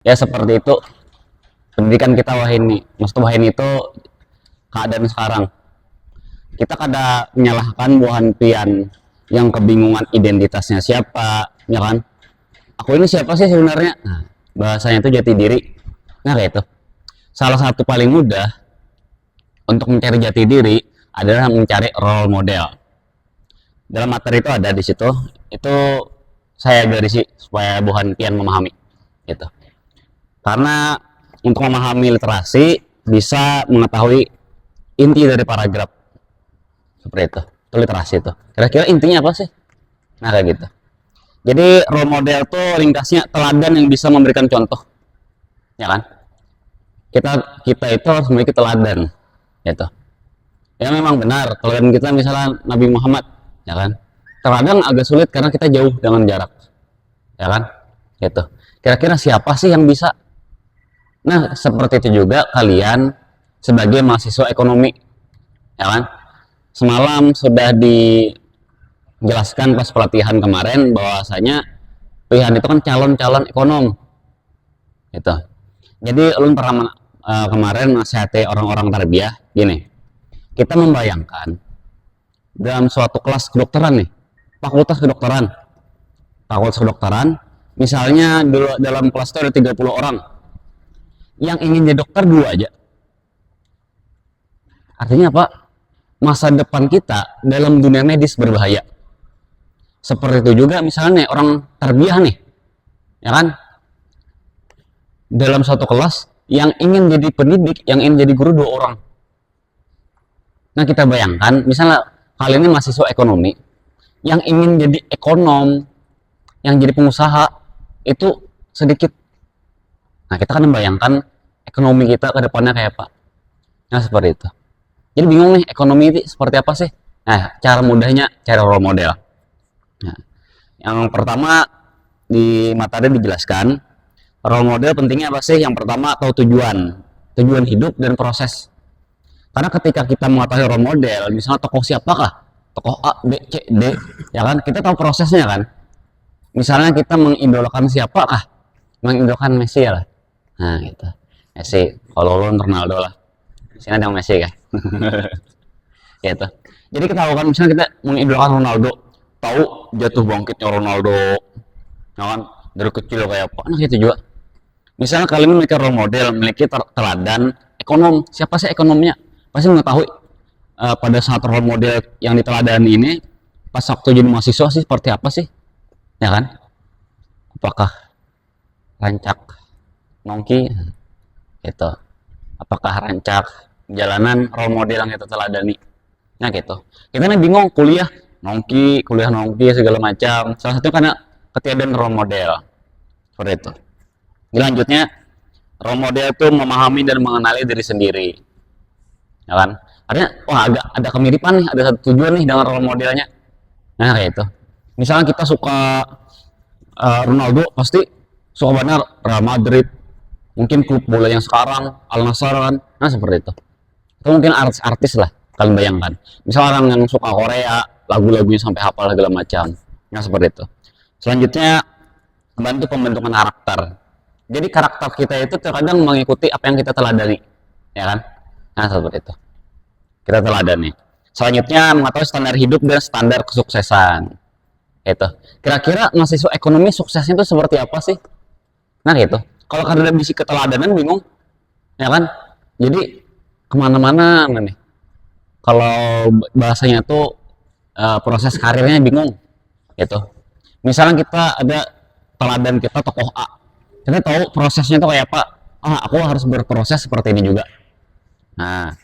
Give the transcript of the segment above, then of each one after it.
Ya seperti itu pendidikan kita Wahini. Maksud Wahini itu keadaan sekarang. Kita kada menyalahkan buahan pian yang kebingungan identitasnya siapa, ya kan? Aku ini siapa sih sebenarnya? Nah, bahasanya itu jati diri. Nah kayak itu. Salah satu paling mudah untuk mencari jati diri adalah mencari role model. Dalam materi itu ada di situ. Itu saya garisi supaya bukan pian memahami. Gitu. Karena untuk memahami literasi bisa mengetahui inti dari paragraf seperti itu literasi itu kira-kira intinya apa sih, nah kayak gitu. Jadi role model tuh ringkasnya teladan yang bisa memberikan contoh, ya kan. kita kita itu harus memiliki teladan gitu. Ya memang benar teladan kita misalnya Nabi Muhammad, ya kan. Terkadang agak sulit karena kita jauh dengan jarak, ya kan, gitu. Kira-kira siapa sih yang bisa. Nah seperti itu juga kalian sebagai mahasiswa ekonomi, ya kan. Semalam sudah dijelaskan pas pelatihan kemarin bahwasanya pilihan itu kan calon-calon ekonom gitu. Jadi ulun pernah kemarin nasihati orang-orang tarbiyah gini, kita membayangkan dalam suatu kelas kedokteran nih, fakultas kedokteran fakultas kedokteran misalnya dalam kelas itu ada 30 orang yang ingin jadi dokter dua aja. Artinya apa? Masa depan kita dalam dunia medis berbahaya. Seperti itu juga misalnya orang tarbiyah nih, ya kan, dalam satu kelas yang ingin jadi pendidik, yang ingin jadi guru dua orang. Nah kita bayangkan misalnya kalian ini mahasiswa ekonomi yang ingin jadi ekonom, yang jadi pengusaha itu sedikit. Nah kita kan membayangkan ekonomi kita ke depannya kayak apa. Nah seperti itu. Jadi bingung nih ekonomi itu seperti apa sih. Nah cara mudahnya cari role model. Nah, yang pertama di materi dijelaskan role model pentingnya apa sih. Yang pertama tahu tujuan hidup dan proses. Karena ketika kita mengetahui role model, misalnya tokoh siapakah, tokoh A, B, C, D, ya kan, kita tahu prosesnya kan. Misalnya kita mengidolakan siapakah, mengidolakan Messi ya lah. Nah gitu, Messi. Kalau lo Ronaldo lah. Di sini ada Messi kan. Gitu. Jadi kita tahu kan misalnya kita mengidolakan Ronaldo, tahu jatuh bangkitnya Ronaldo, ya kan, dari kecil kayak apa, nah gitu juga. Misalnya kalian memiliki role model, memiliki teladan ekonom, siapa sih ekonomnya? Pasti mengetahui pada saat role model yang diteladani ini, pas waktu jadi mahasiswa sih seperti apa sih, ya kan? Apakah rancak nongki, gitu? Apakah rancak jalanan role model yang kita teladani? Nah gitu. Kita nih bingung kuliah nongki segala macam. Salah satu karena ketiadaan role model. Seperti itu. Selanjutnya, role model itu memahami dan mengenali diri sendiri. Ya kan? Artinya, wah agak ada kemiripan nih, ada satu tujuan nih dengan role modelnya. Nah kayak itu. Misalnya kita suka Ronaldo, pasti suka benar Real Madrid. Mungkin klub bola yang sekarang, Al Nassr kan. Nah seperti itu. Itu mungkin artis-artis lah kalian bayangkan. Misal orang yang suka Korea, lagu-lagunya sampai hafal segala macam. Nah seperti itu. Selanjutnya membantu pembentukan karakter. Jadi karakter kita itu terkadang mengikuti apa yang kita teladani, ya kan? Nah seperti itu. Kita teladani. Selanjutnya mengetahui standar hidup dan standar kesuksesan. Itu. Kira-kira mahasiswa ekonomi suksesnya itu seperti apa sih? Nah gitu. Kalau karena bisi keteladanan bingung, ya kan? Jadi kemana-mana nih. Kalau bahasanya tuh proses karirnya bingung gitu. Misalnya kita ada teladan kita tokoh A, kita tahu prosesnya tuh kayak apa. Aku harus berproses seperti ini juga. Nah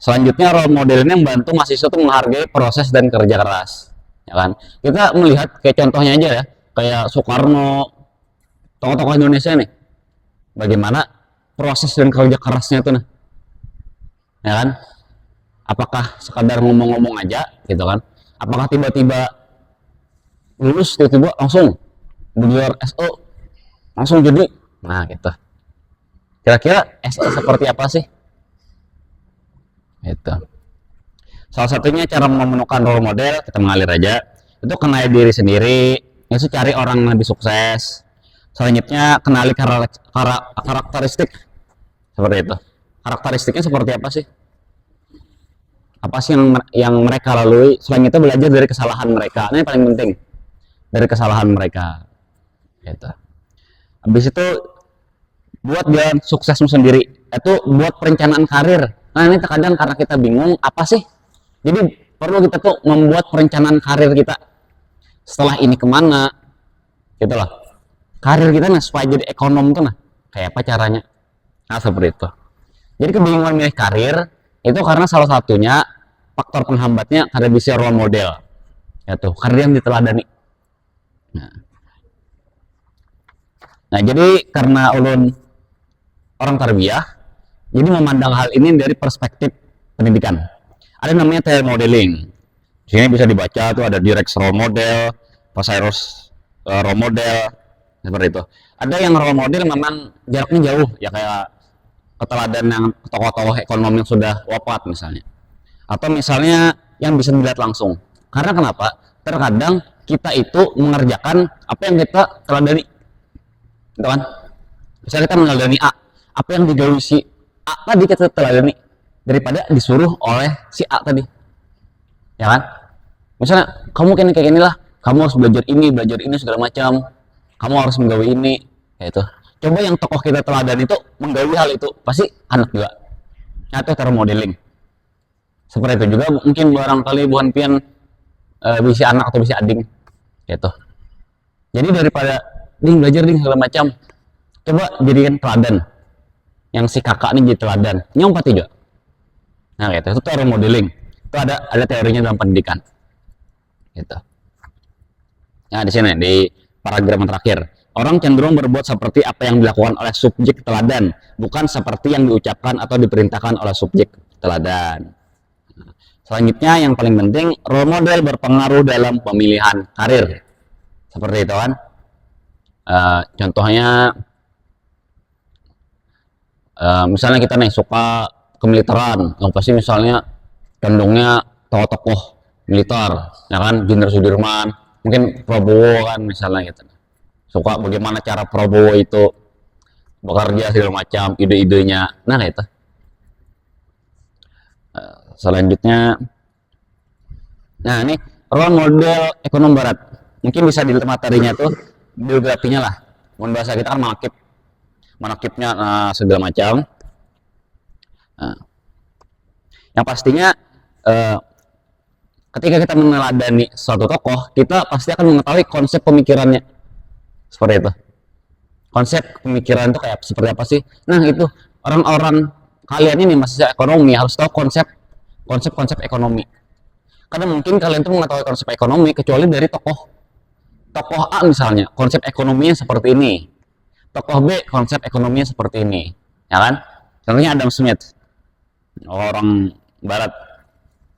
selanjutnya role model ini membantu mahasiswa tuh menghargai proses dan kerja keras, ya kan. Kita melihat kayak contohnya aja ya, kayak Soekarno, tokoh-tokoh Indonesia nih, bagaimana proses dan kerja kerasnya tuh, nah ya kan. Apakah sekadar ngomong-ngomong aja gitu kan, apakah tiba-tiba lulus tiba-tiba langsung belajar SO langsung jadi, nah gitu. Kira-kira SO seperti apa sih itu. Salah satunya cara menemukan role model, kita mengalir aja, itu kenal diri sendiri, itu cari orang yang lebih sukses, Selanjutnya kenali karakteristik seperti itu. Karakteristiknya seperti apa sih? Apa sih yang mereka lalui? Selanjutnya belajar dari kesalahan mereka. Ini paling penting, dari kesalahan mereka. Gitu. Habis itu buat jalan suksesmu sendiri. Itu buat perencanaan karir. Nah ini terkadang karena kita bingung apa sih. Jadi perlu kita tuh membuat perencanaan karir kita. Setelah ini kemana? Gitu loh. Karir kita nah supaya jadi ekonom tuh nah kayak apa caranya? Nah seperti itu. Jadi kebingungan milih karir itu karena salah satunya faktor penghambatnya karena bisa role model. Ya tuh, karir yang diteladani. Nah, jadi karena ulun orang tarbiyah, jadi memandang hal ini dari perspektif pendidikan. Ada namanya teori modeling. Di sini bisa dibaca tuh ada direct role model, Pasairos role model, seperti itu. Ada yang role model memang jaraknya jauh, ya kayak keteladan yang tokoh-tokoh ekonomi yang sudah wafat misalnya. Atau misalnya yang bisa dilihat langsung. Karena kenapa? Terkadang kita itu mengerjakan apa yang kita teladani. Gitu kan? Misalnya kita meneladani A, apa yang digawe si A tadi kita teladani daripada disuruh oleh si A tadi. Ya kan? Misalnya kamu kayak gini lah, kamu harus belajar ini segala macam. Kamu harus menggawe ini, kayak itu. Coba yang tokoh kita teladan itu menggawe hal itu, pasti anak juga. Atau cara modeling. Seperti itu juga mungkin barangkali bukan pian bisa anak atau bisa ading, gitu. Jadi daripada ding belajar ding segala macam, coba jadikan teladan. Yang si kakak ini jadi teladan, nyompat juga. Nah, gitu. Itu cara modeling. Itu ada teorinya dalam pendidikan. Gitu. Nah, di sini di paragraf yang terakhir. Orang cenderung berbuat seperti apa yang dilakukan oleh subjek teladan, bukan seperti yang diucapkan atau diperintahkan oleh subjek teladan. Selanjutnya yang paling penting, role model berpengaruh dalam pemilihan karir. Seperti itu kan. Contohnya, misalnya kita nih suka kemiliteran, yang pasti misalnya condongnya tokoh-tokoh militer, ya kan, Jenderal Sudirman, mungkin Prabowo kan misalnya gitu. Suka bagaimana cara Prabowo itu bekerja segala macam, ide-idenya. Nah itu. Selanjutnya, nah ini role model ekonom barat. Mungkin bisa dilihat materinya tuh biografinya lah. Mohon bahasa kita kan manakibnya segala macam. Nah, yang pastinya ketika kita meneladani suatu tokoh, kita pasti akan mengetahui konsep pemikirannya. Seperti itu. Konsep pemikiran itu kayak seperti apa sih? Nah itu orang-orang kalian ini mahasiswa ekonomi harus tahu konsep ekonomi. Karena mungkin kalian tuh mengetahui konsep ekonomi kecuali dari tokoh A misalnya, konsep ekonominya seperti ini. Tokoh B konsep ekonominya seperti ini, ya kan? Contohnya Adam Smith, orang Barat.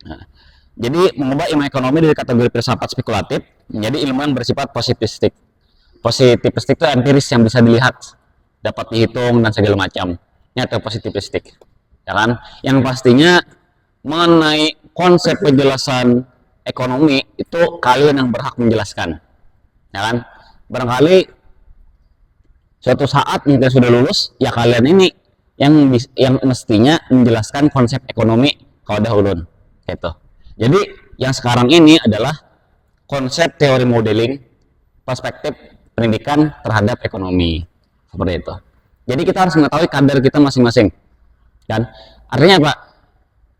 Nah, jadi mengubah ilmu ekonomi dari kategori filsafat spekulatif menjadi ilmu yang bersifat positivistik. Positivistik itu empiris yang bisa dilihat, dapat dihitung dan segala macam. Ini atau positivistik, ya kan? Yang pastinya mengenai konsep penjelasan ekonomi itu kalian yang berhak menjelaskan, ya kan? Barangkali suatu saat mungkin sudah lulus, ya kalian ini yang mestinya menjelaskan konsep ekonomi kalau dah ulun, gitu. Jadi yang sekarang ini adalah konsep teori modeling perspektif pendidikan terhadap ekonomi, seperti itu. Jadi kita harus mengetahui kadar kita masing-masing, kan? Artinya apa?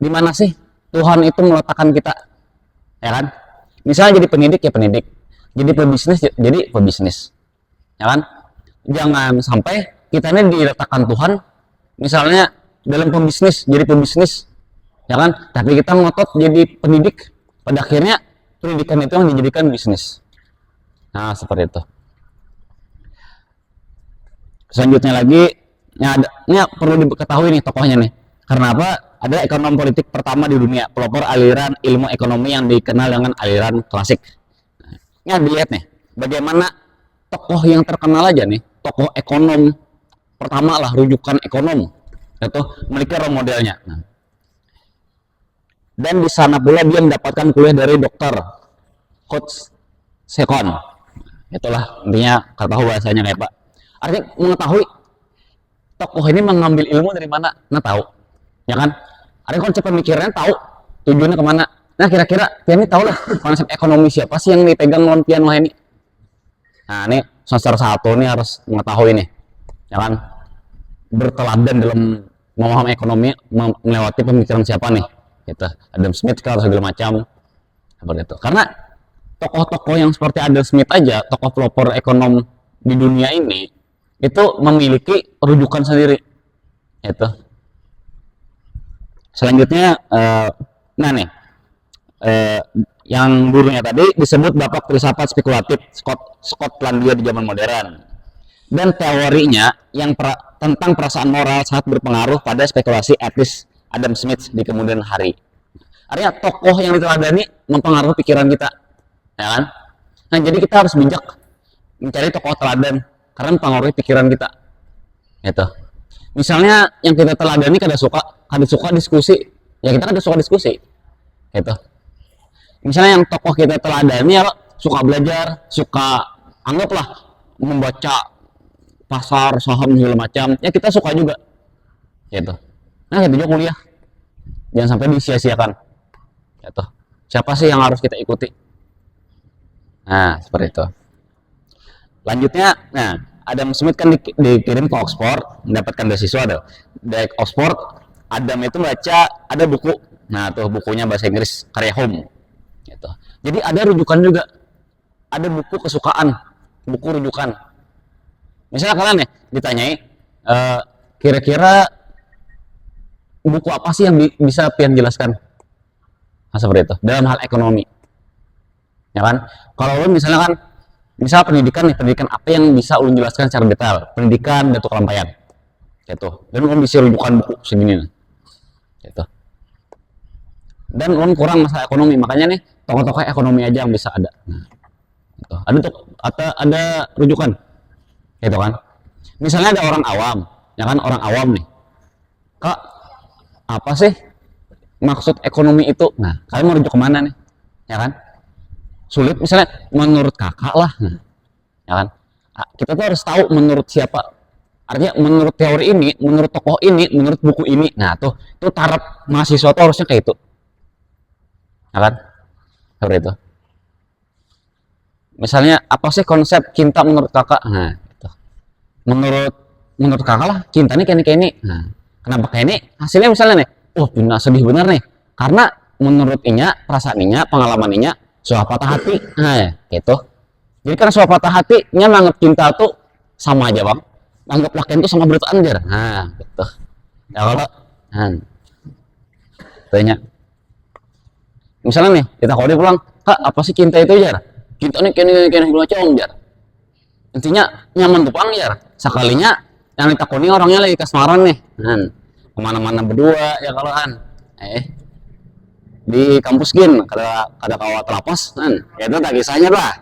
Di mana sih Tuhan itu meletakkan kita, ya kan? Misalnya jadi pendidik ya pendidik, jadi pebisnis, ya kan? Jangan sampai kita ini diletakkan Tuhan, misalnya dalam pebisnis, jadi pebisnis, ya kan? Tapi kita ngotot jadi pendidik, pada akhirnya pendidikan itu yang dijadikan bisnis. Nah seperti itu. Selanjutnya lagi, ini perlu diketahui nih tokohnya nih. Karena apa? Ada ekonom politik pertama di dunia, pelopor aliran ilmu ekonomi yang dikenal dengan aliran klasik. Ini dilihat nih, bagaimana tokoh yang terkenal aja nih, tokoh ekonom pertama lah, rujukan ekonom, itu memiliki role modelnya. Nah, dan di sana pula dia mendapatkan kuliah dari dokter Coach Sekon. Itulah intinya, kata tahu bahasanya kayak Pak. Artinya mengetahui tokoh ini mengambil ilmu dari mana, nah tahu, ya kan? Ada konsep pemikirannya tahu tujuannya kemana. Nah kira-kira Pian ini tahu lah konsep ekonomi siapa sih yang dipegang lawan Pian lah ini. Nah ini semester 1 nih harus mengetahui nih, ya kan? Berteladan dalam memahami ekonomi melewati pemikiran siapa nih, gitu. Adam Smith atau segala macam seperti itu. Karena tokoh-tokoh yang seperti Adam Smith aja, tokoh pelopor ekonom di dunia ini itu memiliki rujukan sendiri, itu. Selanjutnya, nah nih, yang gurunya tadi disebut bapak filsafat spekulatif Skotlandia di zaman modern, dan teorinya yang tentang perasaan moral sangat berpengaruh pada spekulasi etis Adam Smith di kemudian hari. Artinya tokoh yang diteladani mempengaruhi pikiran kita, ya kan? Nah jadi kita harus bijak mencari tokoh teladan karena mempengaruhi pikiran kita, gitu. Misalnya yang kita teladani kada suka diskusi, ya kita kada suka diskusi, gitu. Misalnya yang tokoh kita teladani ya suka belajar, suka anggaplah membaca pasar saham segala macam, ya kita suka juga, gitu. Nah kita juga kuliah jangan sampai disia-siakan, gitu. Siapa sih yang harus kita ikuti? Nah seperti itu. Lanjutnya, nah Adam Smith kan dikirim ke Oxford mendapatkan beasiswa tuh. Dari Oxford Adam itu baca ada buku, nah tuh bukunya bahasa Inggris karya Home, gitu. Jadi ada rujukan juga, ada buku kesukaan, buku rujukan. Misalnya kalian nih ditanyai, kira-kira buku apa sih yang bisa Pian jelaskan? Nah seperti itu dalam hal ekonomi, ya kan? Kalau lu misalnya kan, misal pendidikan nih, pendidikan apa yang bisa ulun jelaskan secara detail? Pendidikan Datuk Kelampaian, gitu. Dan ulun bisa rujukan buku segini, gitu. Dan ulun kurang masalah ekonomi, makanya nih tokoh-tokoh ekonomi aja yang bisa ada. Nah, gitu. Ada rujukan, gitu kan? Misalnya ada orang awam, ya kan, orang awam nih, Kak, apa sih maksud ekonomi itu? Nah, kalian mau rujuk kemana nih, ya kan? Sulit misalnya menurut kakak lah, nah, ya kan? Kita tuh harus tahu menurut siapa. Artinya menurut teori ini, menurut tokoh ini, menurut buku ini. Nah tuh taraf mahasiswa tuh harusnya kayak itu, ya kan? Seperti itu. Misalnya apa sih konsep cinta menurut kakak? Nah, gitu. Menurut kakak lah cinta ini kayak ini. Nah, kenapa kayak ini? Hasilnya misalnya nih, benar sedih benar nih. Karena menurut inya, perasaan inya, pengalaman inya, soal patah hati. Nah, ya, gitu. Jadi kan soal patah hati, nya menganggap cinta tuh sama aja bang. Anggap lakian tuh sama berita anjir. Nah, gitu. Ya kalau, tanya. Misalnya nih, kita kalau dia pulang, Kak, apa sih cinta itu jar? Cinta nih kini macam jar. Intinya nyaman tuh pang jar. Sekalinya yang ditakuni orangnya lagi kasmaran nih. Kemana-mana berdua ya kalau di kampus gin kada kawat lapas ya itu tak kisahnya lah.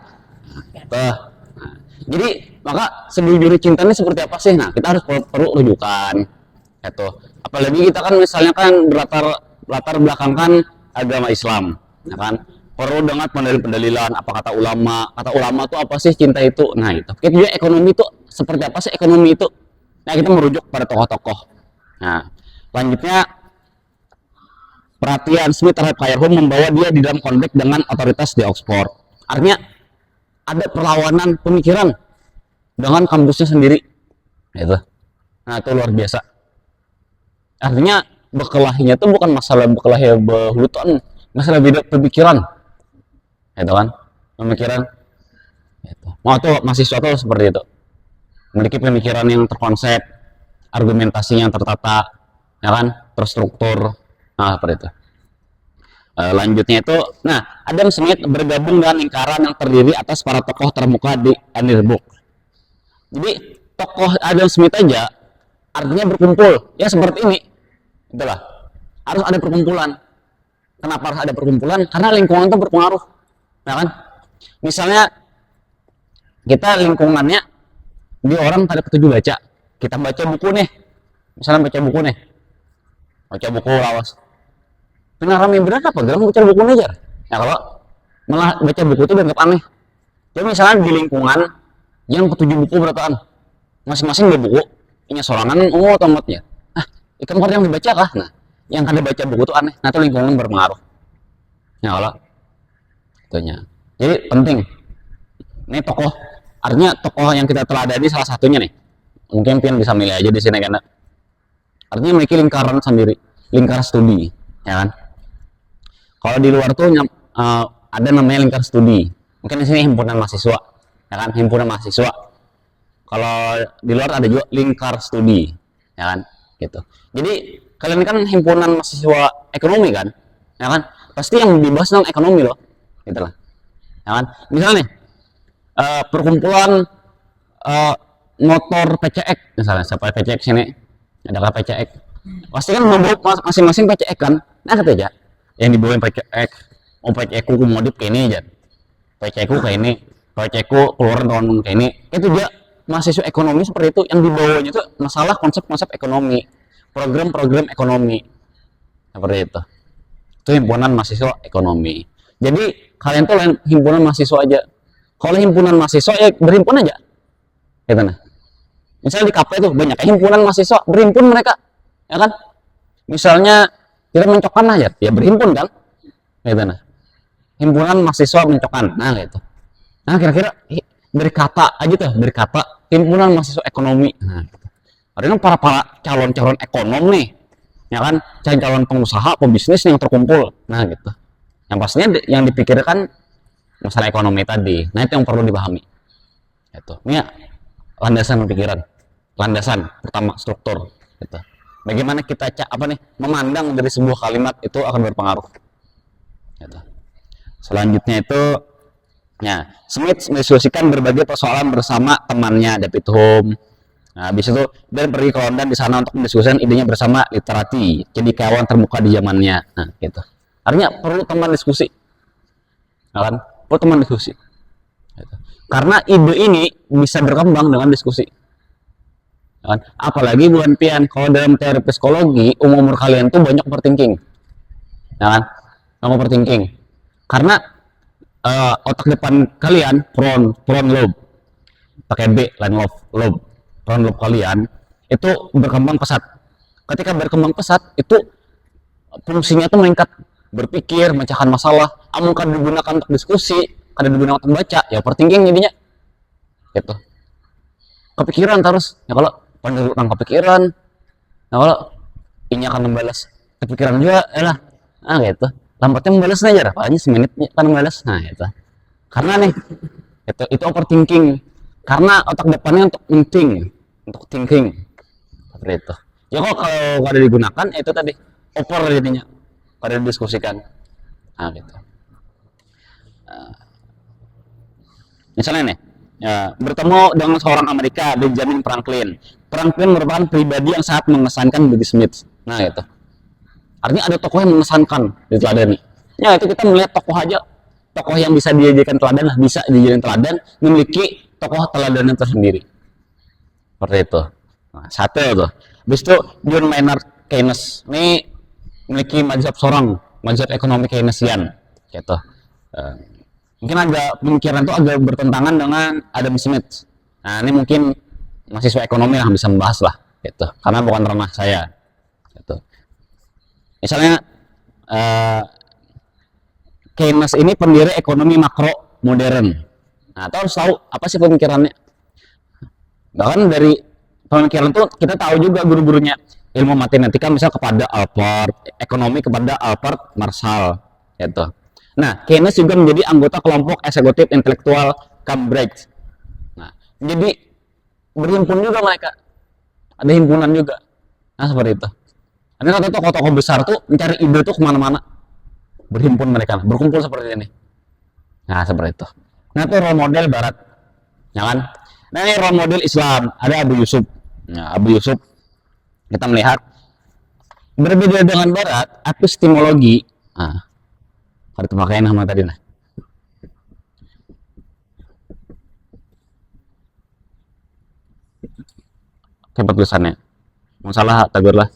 Tuh. Nah, jadi maka sejujurnya cinta ini seperti apa sih? Nah kita harus perlu rujukan, itu. Apalagi kita kan misalnya kan latar belakang kan agama Islam, ya kan? Perlu dengan pendalilan apa kata ulama tuh apa sih cinta itu? Nah itu. Kita juga ekonomi itu seperti apa sih ekonomi itu? Nah kita merujuk pada tokoh-tokoh. Nah lanjutnya, perhatian Smith terhadap Home membawa dia di dalam konflik dengan otoritas di Oxford. Artinya ada perlawanan pemikiran dengan kampusnya sendiri, gitu. Nah itu luar biasa. Artinya berkelahinya itu bukan masalah berkelahi berhutan, masalah beda pemikiran, gitu kan? Pemikiran, gitu. Mau tuh mahasiswa tuh seperti itu, memiliki pemikiran yang terkonsep, argumentasinya yang tertata, ya kan, terstruktur. Nah seperti itu. Lanjutnya itu, nah Adam Smith bergabung dengan lingkaran yang terdiri atas para tokoh termuka di Edinburgh. Jadi tokoh Adam Smith aja artinya berkumpul, ya seperti ini, itulah harus ada perkumpulan. Kenapa harus ada perkumpulan? Karena lingkungan itu berpengaruh, ya kan? Misalnya kita lingkungannya di orang pada ketujuh baca, kita baca buku nih, misalnya baca buku lawas. Benar rame benar apa? Dalam baca buku aja. Ya kalau malah baca buku itu dianggap aneh. Jadi misalnya di lingkungan yang ketujuh buku berataan, masing-masing di buku ini sorangan otomatnya. Ah, itu kan yang dibaca kah? Nah, yang kada baca buku itu aneh. Nah, itu lingkungan berpengaruh. Ya kalau itunya. Jadi penting. Ini tokoh, artinya tokoh yang kita teladani salah satunya nih. Mungkin pian bisa milih aja di sini karena artinya memiliki lingkaran sendiri, lingkar studi, ya kan? Kalau di luar tuh ada namanya lingkar studi. Mungkin di sini himpunan mahasiswa, ya kan? Himpunan mahasiswa. Kalau di luar ada juga lingkar studi, ya kan? Gitu. Jadi kalian kan himpunan mahasiswa ekonomi kan, ya kan? Pasti yang dibahas tentang ekonomi loh, gitu lah, ya kan? Misalnya nih, perkumpulan motor PCX misalnya, siapa PCX ini, adalah PCX, pasti kan membawa masing-masing PCX kan, nah kata aja yang dibawain PCX, oh PCX ku modif kayak ini aja, PCX ku kayak ini, PCX ku keluaran tahun kayak ini, itu dia mahasiswa ekonomi seperti itu, yang dibawanya itu masalah konsep-konsep ekonomi, program-program ekonomi, seperti itu himpunan mahasiswa ekonomi. Jadi kalian tuh lain himpunan mahasiswa aja. Kalau himpunan mahasiswa ya berhimpun aja, gitu nah. Misalnya di KP tuh banyak himpunan mahasiswa, berhimpun mereka, ya kan? Misalnya kita mencokkan aja, ya berhimpun kan, gitu nah. Himpunan mahasiswa mencokan, nah gitu. Nah kira-kira dari kata aja tuh, dari kata himpunan mahasiswa ekonomi. Nah, gitu. Artinya para calon-calon ekonom nih, ya kan, calon pengusaha, pebisnis yang terkumpul, nah gitu. Yang pastinya yang dipikirkan masalah ekonomi tadi. Nah itu yang perlu dipahami. Itu. Ini ya, landasan pikiran, landasan pertama struktur. Gitu. Bagaimana kita memandang dari sebuah kalimat itu akan berpengaruh. Gitu. Selanjutnya itu, ya, Smith mendiskusikan berbagai persoalan bersama temannya David Hume. Nah, habis itu dan pergi ke London di sana untuk mendiskusikan idenya bersama literati. Jadi kawan terbuka di zamannya. Nah, gitu. Artinya perlu teman diskusi, ya kan? Perlu teman diskusi. Gitu. Karena ide ini bisa berkembang dengan diskusi. Ya kan? Apalagi bukan pian kalau dalam teori psikologi umur kalian tuh banyak overthinking, ya kan? Banyak overthinking. Karena otak depan kalian front lobe, pakai B lain lobe, front lobe kalian itu berkembang pesat. Ketika berkembang pesat itu fungsinya tuh meningkat, berpikir, memecahkan masalah, akan digunakan untuk diskusi, ada digunakan untuk baca, ya overthinking jadinya, gitu. Kepikiran terus, ya kalau penurut kepikiran, ya kalau ini akan membalas kepikiran juga, ya lah, nah gitu. Lambatnya membalas aja, apalagi semenit kan membalas, nah itu. Karena nih, itu overthinking, karena otak depannya untuk thinking, seperti itu. Ya kok kalau ada digunakan, itu tadi over jadinya. Pada didiskusikan, nah gitu. Misalnya nih, ya, bertemu dengan seorang Amerika, Benjamin Franklin. Franklin merupakan pribadi yang sangat mengesankan bagi Smith. Nah gitu. Artinya ada tokoh yang mengesankan diteladani. Ya itu kita melihat tokoh aja, tokoh yang bisa dijadikan teladan lah, bisa dijadikan teladan, memiliki tokoh teladan yang tersendiri. Seperti itu. Nah, satu tuh. Habis itu John Maynard Keynes. Ini memiliki mazhab ekonomi Keynesian, gitu. Mungkin agak pemikiran itu agak bertentangan dengan Adam Smith. Nah ini mungkin mahasiswa ekonomi lah bisa membahas lah, gitu. Karena bukan ranah saya, gitu. Misalnya Keynes ini pendiri ekonomi makro modern. Nah, kita harus tahu apa sih pemikirannya. Bahkan dari pemikiran itu kita tahu juga guru-gurunya ilmu matematika misal kepada Albert, ekonomi kepada Albert Marshall, gitu. Nah, Keynes juga menjadi anggota kelompok eksekutif intelektual Cambridge. Nah, jadi berhimpun juga mereka, ada himpunan juga. Nah, seperti itu. Ini kata tokoh-tokoh besar tuh mencari ide tuh kemana-mana, berhimpun mereka, berkumpul seperti ini. Nah, seperti itu. Nah, itu role model Barat, ya kan? Nah, ini role model Islam, ada Abu Yusuf. Nah, Abu Yusuf kita melihat berbeda dengan Barat, epistemologi. Nah, ada pemakaian nama tadi nah. Oke, tulisannya. Masalah tagur lah.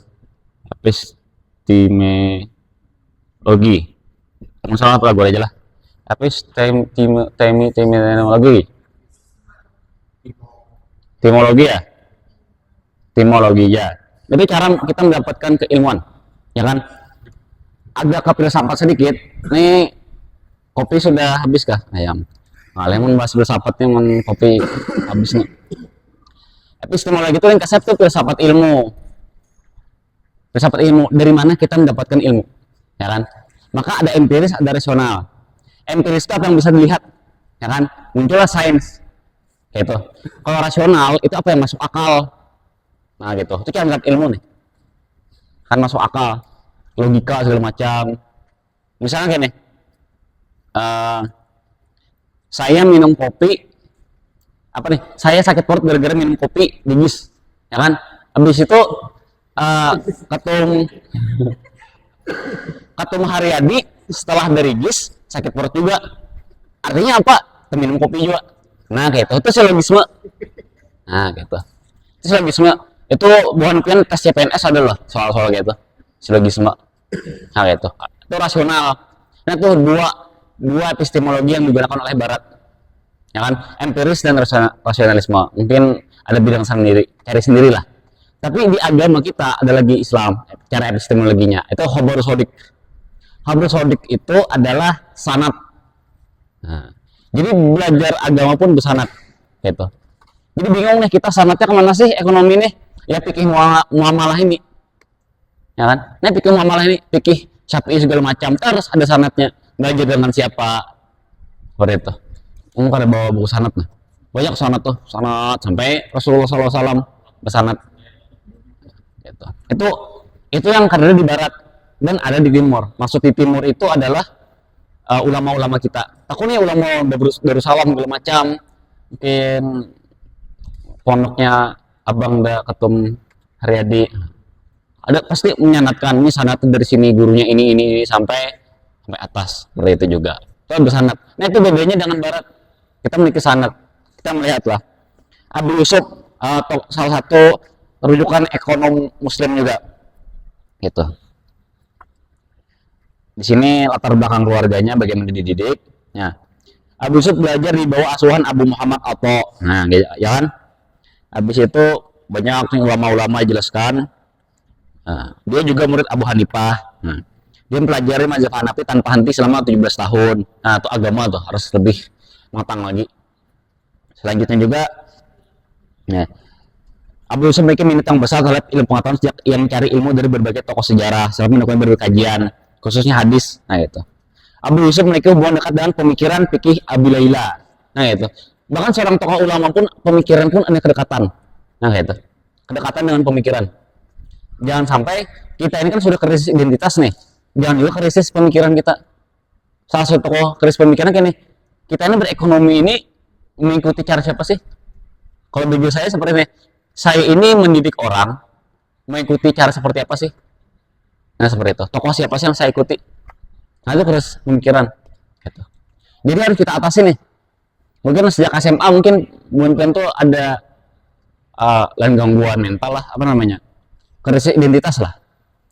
Epistemologi. Masalah apa gue aja lah. Epistemologi. Epistemologi ya. epistemologi ya. Jadi cara kita mendapatkan keilmuan, ya kan? Agak kefilsafat sedikit. Nih kopi sudah habis kah? Ayam. Nah, lemon bahas filsafatnya kopi habis nih. Epistemologi itu yang konsep tuh filsafat ilmu. Filsafat ilmu, dari mana kita mendapatkan ilmu, ya kan? Maka ada empiris, ada rasional. Empiris itu apa yang bisa dilihat, ya kan? Muncullah sains, gitu. Kalau rasional itu apa yang masuk akal, nah gitu. Itu kan ilmu nih, kan masuk akal, logika segala macam. Misalnya gini, saya minum kopi, apa nih? Saya sakit perut gara-gara minum kopi di jus, ya kan? Habis itu ketum Haryadi setelah dari jus sakit perut juga. Artinya apa? Minum kopi juga. Nah, gitu. Itu silogisme. Nah, gitu. Itu silogisme. Itu bukan kan tes CPNS adalah soal-soal gitu. Silogisme. Nah, gitu. Itu rasional. Nah, itu dua epistemologi yang digunakan oleh Barat. Ya kan? Empiris dan rasionalisme. Mungkin ada bidang sendiri, cari sendirilah. Tapi di agama kita ada lagi Islam, cara epistemologinya. Itu khabar sodik. Khabar sodik itu adalah sanad. Nah, jadi belajar agama pun bersanad, gitu. Jadi bingung nih kita sanadnya kemana sih ekonomi nih? Ya fikih muamalah ini, ya kan? Nah fikih muamalah ini, fikih syafi'i segala macam, terus ada sanadnya. Belajar dengan siapa? Seperti itu. Kamu kada bawa buku sanad nah. Banyak sanad tuh, sanad sampai Rasulullah SAW bersanad. Gitu. Itu yang karena di Barat dan ada di Timur. Maksud di Timur itu adalah ulama-ulama kita. Takutnya ulama Darussalam segala macam, mungkin pondoknya Abang da Ketum Haryadi. Ada pasti menyanatkan ini sanad dari sini gurunya ini sampai atas. Seperti itu juga. Itu bersanad. Nah itu bedanya dengan Barat. Kita memiliki sanad. Kita melihatlah Abu Yusuf salah satu rujukan ekonom Muslim juga. Gitu. Di sini latar belakang keluarganya bagaimana dididik. Ya. Abu Yusuf belajar di bawah asuhan Abu Muhammad Atha. Nah, ya kan? Habis itu banyak ulama-ulama jelaskan. Nah, dia juga murid Abu Hanifah. Nah, dia mempelajari mazhab Hanafi tanpa henti selama 17 tahun. Nah, itu agama tuh harus lebih matang lagi. Selanjutnya juga, ya, Abu Yusuf memiliki minat yang besar terhadap ilmu pengetahuan sejak yang mencari ilmu dari berbagai tokoh sejarah, serta melakukan berbagai kajian, khususnya hadis. Nah itu. Abu Yusuf memiliki hubungan dekat dengan pemikiran fikih Abu Laila. Nah itu. Bahkan seorang tokoh ulama pun pemikiran pun ada kedekatan. Nah itu. Kedekatan dengan pemikiran. Jangan sampai kita ini kan sudah krisis identitas nih. Jangan juga krisis pemikiran kita. Salah satu tokoh krisis pemikiran kayak nih. Kita ini berekonomi ini mengikuti cara siapa sih? Kalau bagi saya seperti ini. Saya ini mendidik orang mengikuti cara seperti apa sih? Nah seperti itu. Tokoh siapa sih yang saya ikuti? Nah itu terus pemikiran. Gitu. Jadi harus kita atasi nih. Mungkin sejak SMA mungkin tuh ada lain gangguan mental lah, apa namanya? Krisis identitas lah.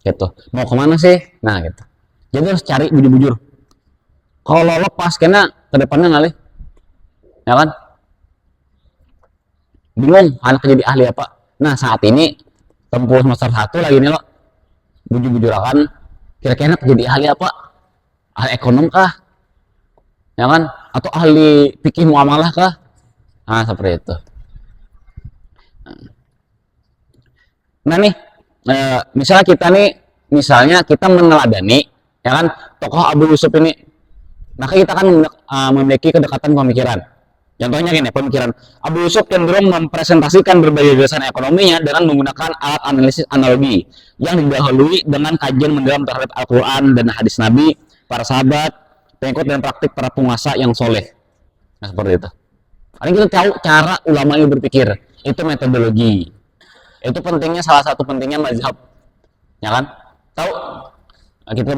Gitu. Mau kemana sih? Nah gitu. Jadi harus cari bujur-bujur. Kalau lepas karena kedepannya ngalih, ya kan? Bingung anak jadi ahli apa. Nah saat ini tempuh semester 1 lagi nih lo bujur-bujur akan kira-kira jadi ahli apa, ahli ekonom kah, ya kan, atau ahli fikih muamalah kah. Nah seperti itu. Nah nih misalnya kita meneladani, ya kan, tokoh Abu Yusuf ini, maka kita kan memiliki kedekatan pemikiran. Contohnya gini, pemikiran Abu Yusuf cenderung mempresentasikan berbagai gagasan ekonominya dengan menggunakan alat analisis analogi yang didahului dengan kajian mendalam terhadap Al-Quran dan hadis Nabi, para sahabat, pengikut dan praktik para penguasa yang soleh. Nah seperti itu. Ini kita tahu cara ulama ini berpikir, itu metodologi. Itu pentingnya, salah satu pentingnya mazhab, ya kan? Tahu kita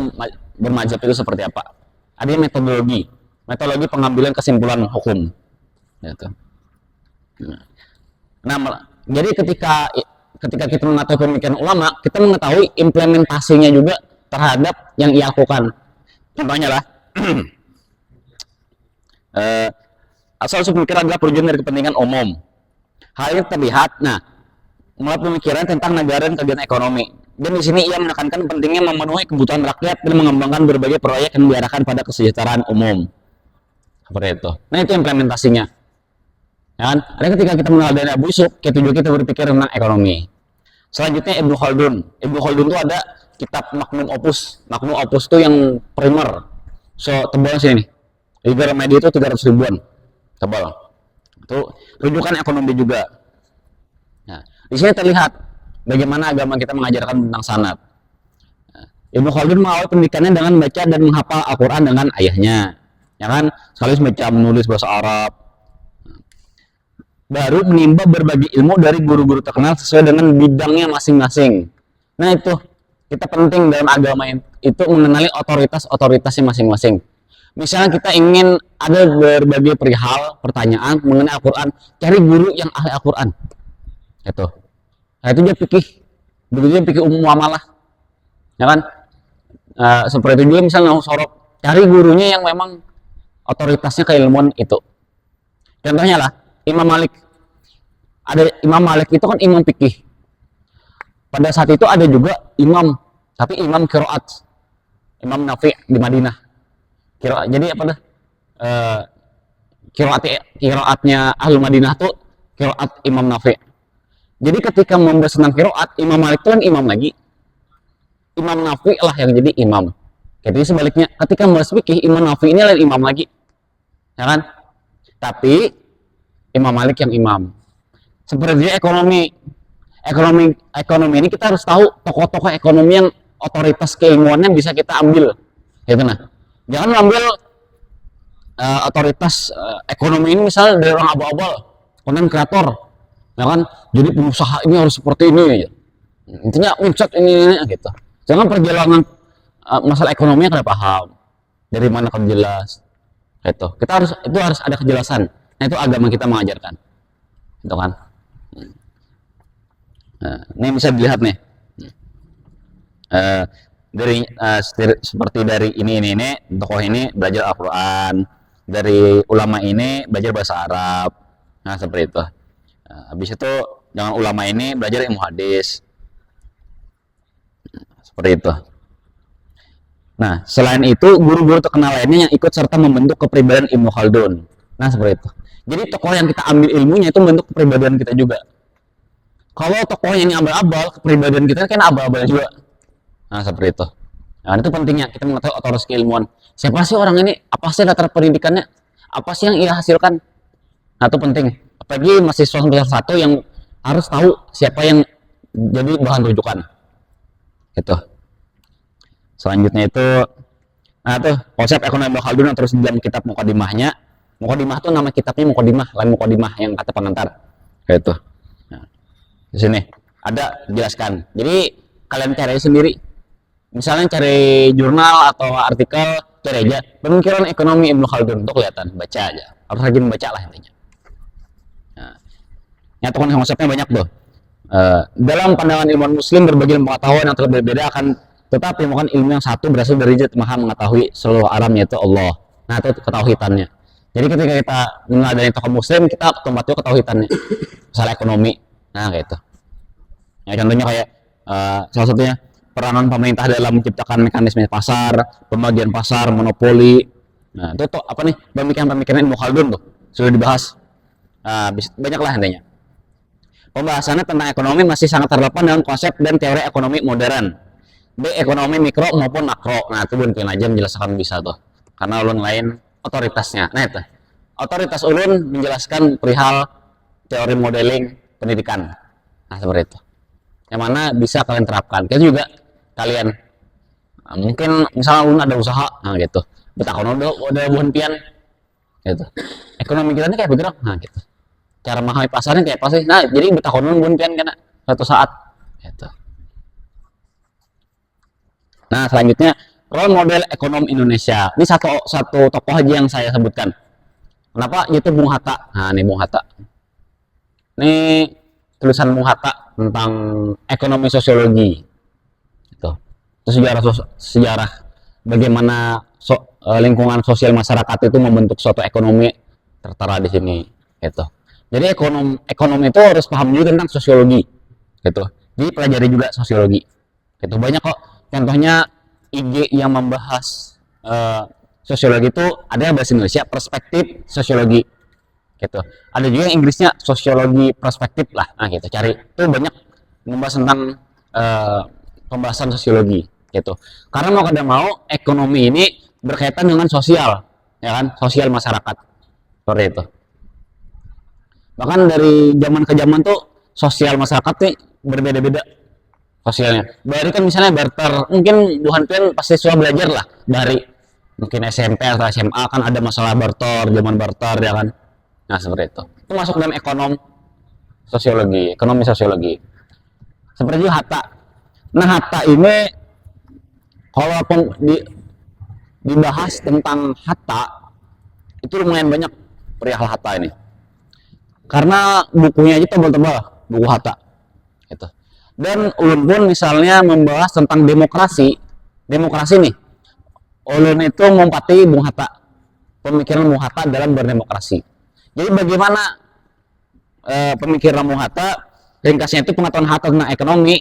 bermazhab itu seperti apa? Ada metodologi pengambilan kesimpulan hukum. Gitu. Nah, jadi ketika kita mengetahui pemikiran ulama, kita mengetahui implementasinya juga terhadap yang ia lakukan. Contohnya lah, asal usul pemikiran adalah perwujudan dari kepentingan umum. Hal ini terlihat, nah, mulai pemikiran tentang negara dan kegiatan ekonomi. Dan di sini ia menekankan pentingnya memenuhi kebutuhan rakyat dan mengembangkan berbagai proyek yang diarahkan pada kesejahteraan umum. Seperti itu. Nah, itu implementasinya. Ya kan? Ada ketika kita mengenal dari Abu Yusuf, kita berpikir tentang ekonomi. Selanjutnya Ibnu Khaldun. Ibnu Khaldun itu ada kitab Magnum Opus. Magnum Opus itu yang primer. So, tebal sini nih. Di Gramedia itu 300 ribuan. Tebal. Itu rujukan ekonomi juga. Nah, di sini terlihat bagaimana agama kita mengajarkan tentang sanad. Ibnu Khaldun mengawali pendidikannya dengan membaca dan menghafal Al-Quran dengan ayahnya, ya kan, sekaligus baca menulis bahasa Arab. Baru menimba berbagai ilmu dari guru-guru terkenal sesuai dengan bidangnya masing-masing. Nah, itu kita penting dalam agama itu mengenali otoritasnya masing-masing. Misalnya kita ingin ada berbagai perihal pertanyaan mengenai Al-Quran, cari guru yang ahli Al-Quran. Itu. Nah, itu dia fikih. Begitu dia fikih umum muamalah. Ya kan? Seperti itu juga misalnya sorok, cari gurunya yang memang otoritasnya keilmuan itu. Contohnya lah Imam Malik. Ada Imam Malik itu kan imam fikih. Pada saat itu ada juga imam, tapi imam qiraat. Imam Nafi di Madinah. Qiraat. Jadi apa dah? Qiraatnya ahli Madinah tuh qiraat Imam Nafi. Jadi ketika membahas tentang qiraat, Imam Malik itu kan imam lagi. Imam Nafi lah yang jadi imam. Jadi sebaliknya, ketika membahas fikih, Imam Nafi ini lain imam lagi. Ya kan? Tapi Imam Malik yang imam. Seperti ekonomi ini kita harus tahu tokoh-tokoh ekonomi yang otoritas keilmuannya bisa kita ambil, gitu. Nah, jangan ambil otoritas ekonomi ini misalnya dari orang abal-abal, konten kreator, ya kan, jadi pengusaha ini harus seperti ini aja. Intinya mindset ini gitu. Jangan perjalanan masalah ekonomi kita paham, dari mana kan jelas, gitu. Itu harus ada kejelasan. Nah, itu agama kita mengajarkan, gitu kan. Nah, ini bisa dilihat nih, dari seperti dari ini tokoh ini belajar Al-Quran, dari ulama ini belajar bahasa Arab. Nah, seperti itu. Habis itu jangan ulama ini belajar ilmu hadis, seperti itu. Nah, selain itu guru-guru terkenal lainnya yang ikut serta membentuk kepribadian Ibnu Khaldun. Nah, seperti itu. Jadi tokoh yang kita ambil ilmunya itu membentuk kepribadian kita juga. Kalau tokoh yang abal-abal, kepribadian kita kan abal-abal juga. Nah, seperti itu. Nah, itu pentingnya kita mengetahui otoritas keilmuan. Siapa sih orang ini? Apa sih latar pendidikannya? Apa sih yang ia hasilkan? Nah, itu penting. Apalagi mahasiswa semester 1 yang harus tahu siapa yang jadi bahan rujukan. Gitu. Selanjutnya itu, nah tuh konsep ekonomi Ibnu Khaldun yang terus di dalam kitab Muqaddimahnya. Muqaddimah itu nama kitabnya Muqaddimah, lain Muqaddimah yang kata pengantar. Gitu. Nah, di sini ada jelaskan. Jadi kalian cari sendiri. Misalnya cari jurnal atau artikel, cari aja pemikiran ekonomi Ibnu Khaldun, untuk kelihatan, baca aja. Harus rajin baca lah intinya. Nah, nyatukan konsepnya banyak tuh. Dalam pandangan ilmuwan muslim berbagai pengetahuan yang berbeda akan tetap menemukan ilmu yang satu berasal dari zat maha mengetahui seluruh alam, yaitu Allah. Nah, itu ketauhidannya. Jadi ketika kita mengadani tokoh muslim, kita otomatis ketauhidannya. Misalnya ekonomi, nah kayak itu. Ya, contohnya kayak salah satunya peranan pemerintah dalam menciptakan mekanisme pasar, pembagian pasar, monopoli. Nah, itu apa nih? Pemikiran Ibnu Khaldun tuh sudah dibahas. Banyak lah intinya. Pembahasannya tentang ekonomi masih sangat terdepan dalam konsep dan teori ekonomi modern, baik ekonomi mikro maupun makro. Nah, itu mungkin aja menjelaskan bisa tuh, karena ulun lain otoritasnya. Nah, itu otoritas ulun menjelaskan perihal teori modeling pendidikan. Nah, seperti itu, yang mana bisa kalian terapkan. Kita juga kalian mungkin misalnya ulun ada usaha, nah gitu, betakon udah buhan pian gitu, ekonomi kita ini kayak bergerak, nah gitu, cara memahami pasarnya kayak apa sih. Nah, jadi betakon buhan pian kena suatu saat gitu. Nah, selanjutnya role model ekonomi Indonesia. Ini satu tokoh aja yang saya sebutkan. Kenapa? Yaitu Bung Hatta. Nah, ini Bung Hatta. Ini tulisan Bung Hatta tentang ekonomi sosiologi. Itu sejarah bagaimana lingkungan sosial masyarakat itu membentuk suatu ekonomi tertera di sini. Gitu. Jadi ekonomi itu harus paham juga tentang sosiologi. gitu. Jadi pelajari juga sosiologi. Itu banyak kok. Contohnya IG yang membahas sosiologi itu ada bahasa Indonesia perspektif sosiologi gitu. Ada juga yang Inggrisnya sosiologi perspektif lah. Nah, gitu. Cari itu banyak membahas tentang eh, pembahasan sosiologi gitu. Karena mau kada mau ekonomi ini berkaitan dengan sosial, ya kan? Sosial masyarakat. Seperti itu. Bahkan dari zaman ke zaman tuh sosial masyarakat nih berbeda-beda sosialnya. Dari kan misalnya barter, mungkin Tuhan kan pasti sudah belajar lah dari mungkin SMP atau SMA kan ada masalah barter, zaman barter ya kan. Nah seperti itu. Itu masuk dalam ekonomi sosiologi. Seperti itu Hatta. Nah Hatta ini kalau dibahas tentang Hatta itu lumayan banyak perihal Hatta ini. Karena bukunya aja tebal-tebal, buku Hatta. Gitu. Dan ulun pun misalnya membahas tentang demokrasi nih. Ulun itu mempati Bung Hatta, pemikiran Bung Hatta dalam berdemokrasi. Jadi bagaimana pemikiran Bung Hatta, ringkasnya itu pengetahuan Hatta tentang ekonomi,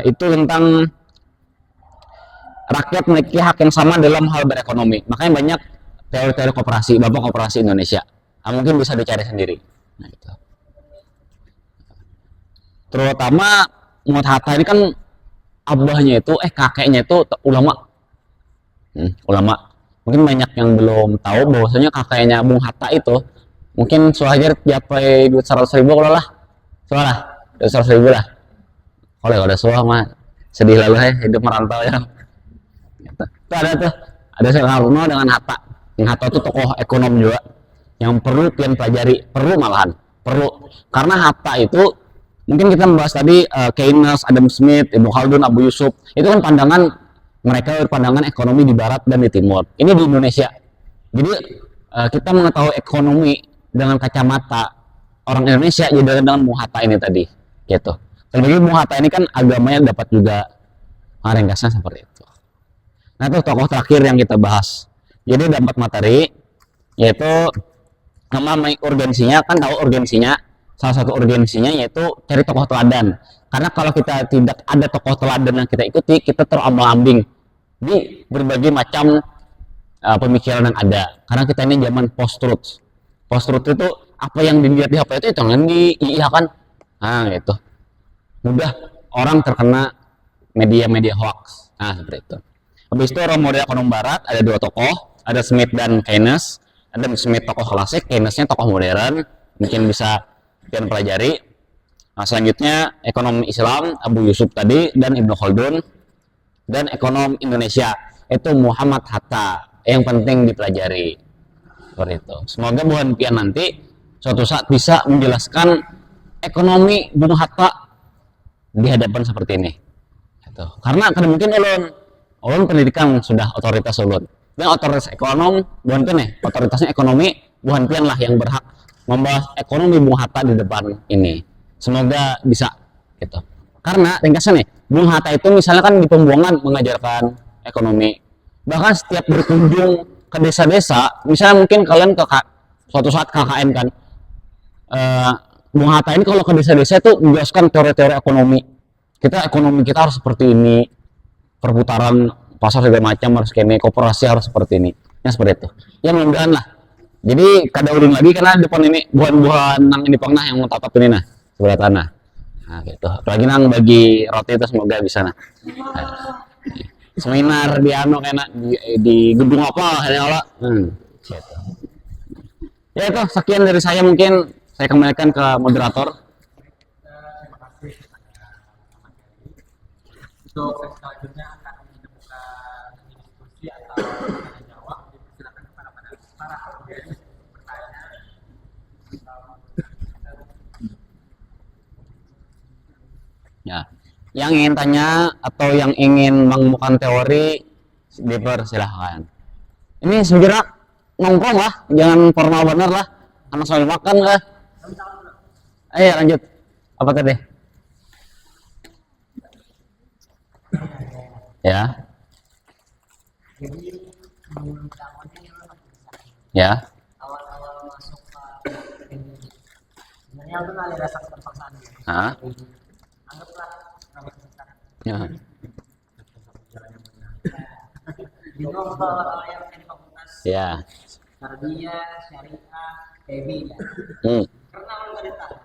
itu tentang rakyat memiliki hak yang sama dalam hal berekonomi. Makanya banyak teori-teori koperasi, Bapak Koperasi Indonesia. Nah, mungkin bisa dicari sendiri. Nah, gitu. Terutama Muhammad Hatta ini kan abahnya itu kakeknya itu ulama. Ulama. Mungkin banyak yang belum tahu bahwasanya kakeknya Bung Hatta itu mungkin suhajar tiapai duit 100.000 kalau lah. Soalnya duit 100.000 lah. Kalau ada suah mah sedih lalu hidup merantau ya. Itu ada seorang dengan Hatta. Yang Hatta itu tokoh ekonom juga yang perlu kalian pelajari, perlu karena Hatta itu mungkin kita membahas tadi Keynes, Adam Smith, Ibnu Khaldun, Abu Yusuf, itu kan pandangan mereka berpandangan ekonomi di barat dan di timur. Ini di Indonesia. Jadi kita mengetahui ekonomi dengan kacamata orang Indonesia jadi dengan Bung Hatta ini tadi, gitu. Terlebih Bung Hatta ini kan agamanya dapat juga ringkasnya seperti itu. Nah itu tokoh terakhir yang kita bahas. Jadi dapat materi yaitu nama urgensinya kan tahu urgensinya, salah satu urgensinya yaitu cari tokoh teladan. Karena kalau kita tidak ada tokoh teladan yang kita ikuti, kita terombang-ambing di berbagai macam pemikiran yang ada. Karena kita ini zaman post-truth. Post-truth itu apa yang dilihat di HP itu jangan diiyakan. Nah gitu. Mudah orang terkena media-media hoax. Nah seperti itu. Habis itu orang model ekonom barat ada dua tokoh, ada Smith dan Keynes. Ada Smith tokoh klasik, Keynesnya tokoh modern, mungkin bisa kalian pelajari. Nah, selanjutnya ekonom Islam Abu Yusuf tadi dan Ibnu Khaldun, dan ekonom Indonesia itu Muhammad Hatta yang penting dipelajari. Seperti itu. Semoga Bung Pian nanti suatu saat bisa menjelaskan ekonomi Bung Hatta di hadapan seperti ini. Gitu. Karena kan mungkin ulun pendidikan sudah otoritas ulun. Dan otoritas ekonom bukan pian otoritasnya ekonomi bukan pian lah yang berhak membahas ekonomi Bung Hatta di depan ini. Semoga bisa gitu. Karena ringkasnya nih, Bung Hatta itu misalnya kan di Pembuangan mengajarkan ekonomi. Bahkan setiap berkunjung ke desa-desa, misalnya mungkin kalian suatu saat KKN kan, Bung Hatta ini kalau ke desa-desa itu menjelaskan teori-teori ekonomi. Ekonomi kita harus seperti ini, perputaran pasar segala macam harus kene, koperasi harus seperti ini. Yang seperti itu. Ya mudah-mudahan lah. Jadi kada ulun lagi karena depan ini buah-buahan nang ini pernah yang mau tatap ini nah sebelah tanah. Nah gitu. Apalagi nang bagi roti itu semoga bisa nah. Seminar di kena di gedung apa kayaknya olah. Gitu. Ya itu sekian dari saya, mungkin saya kembalikan ke moderator. Terima kasih untuk selanjutnya akan dibuka diskusi atau tanya jawab. Silakan kepada para audiens bertanya. Ya, yang ingin tanya atau yang ingin mengemukakan teori dipersilahkan. Ini segera nongkrong lah, jangan formal bener lah, anak sambil makan lah. Ayo lanjut, apa tadi? Ya. Ya. Awal-awal masuk ke sebenarnya udah ada rasa keterpaksaan. anggaplah rapat besar. Ya. Bingung kalau yang di fakultas Ya. tarbiyah, syariah, EBI ya. Karena kalau nggak ditahu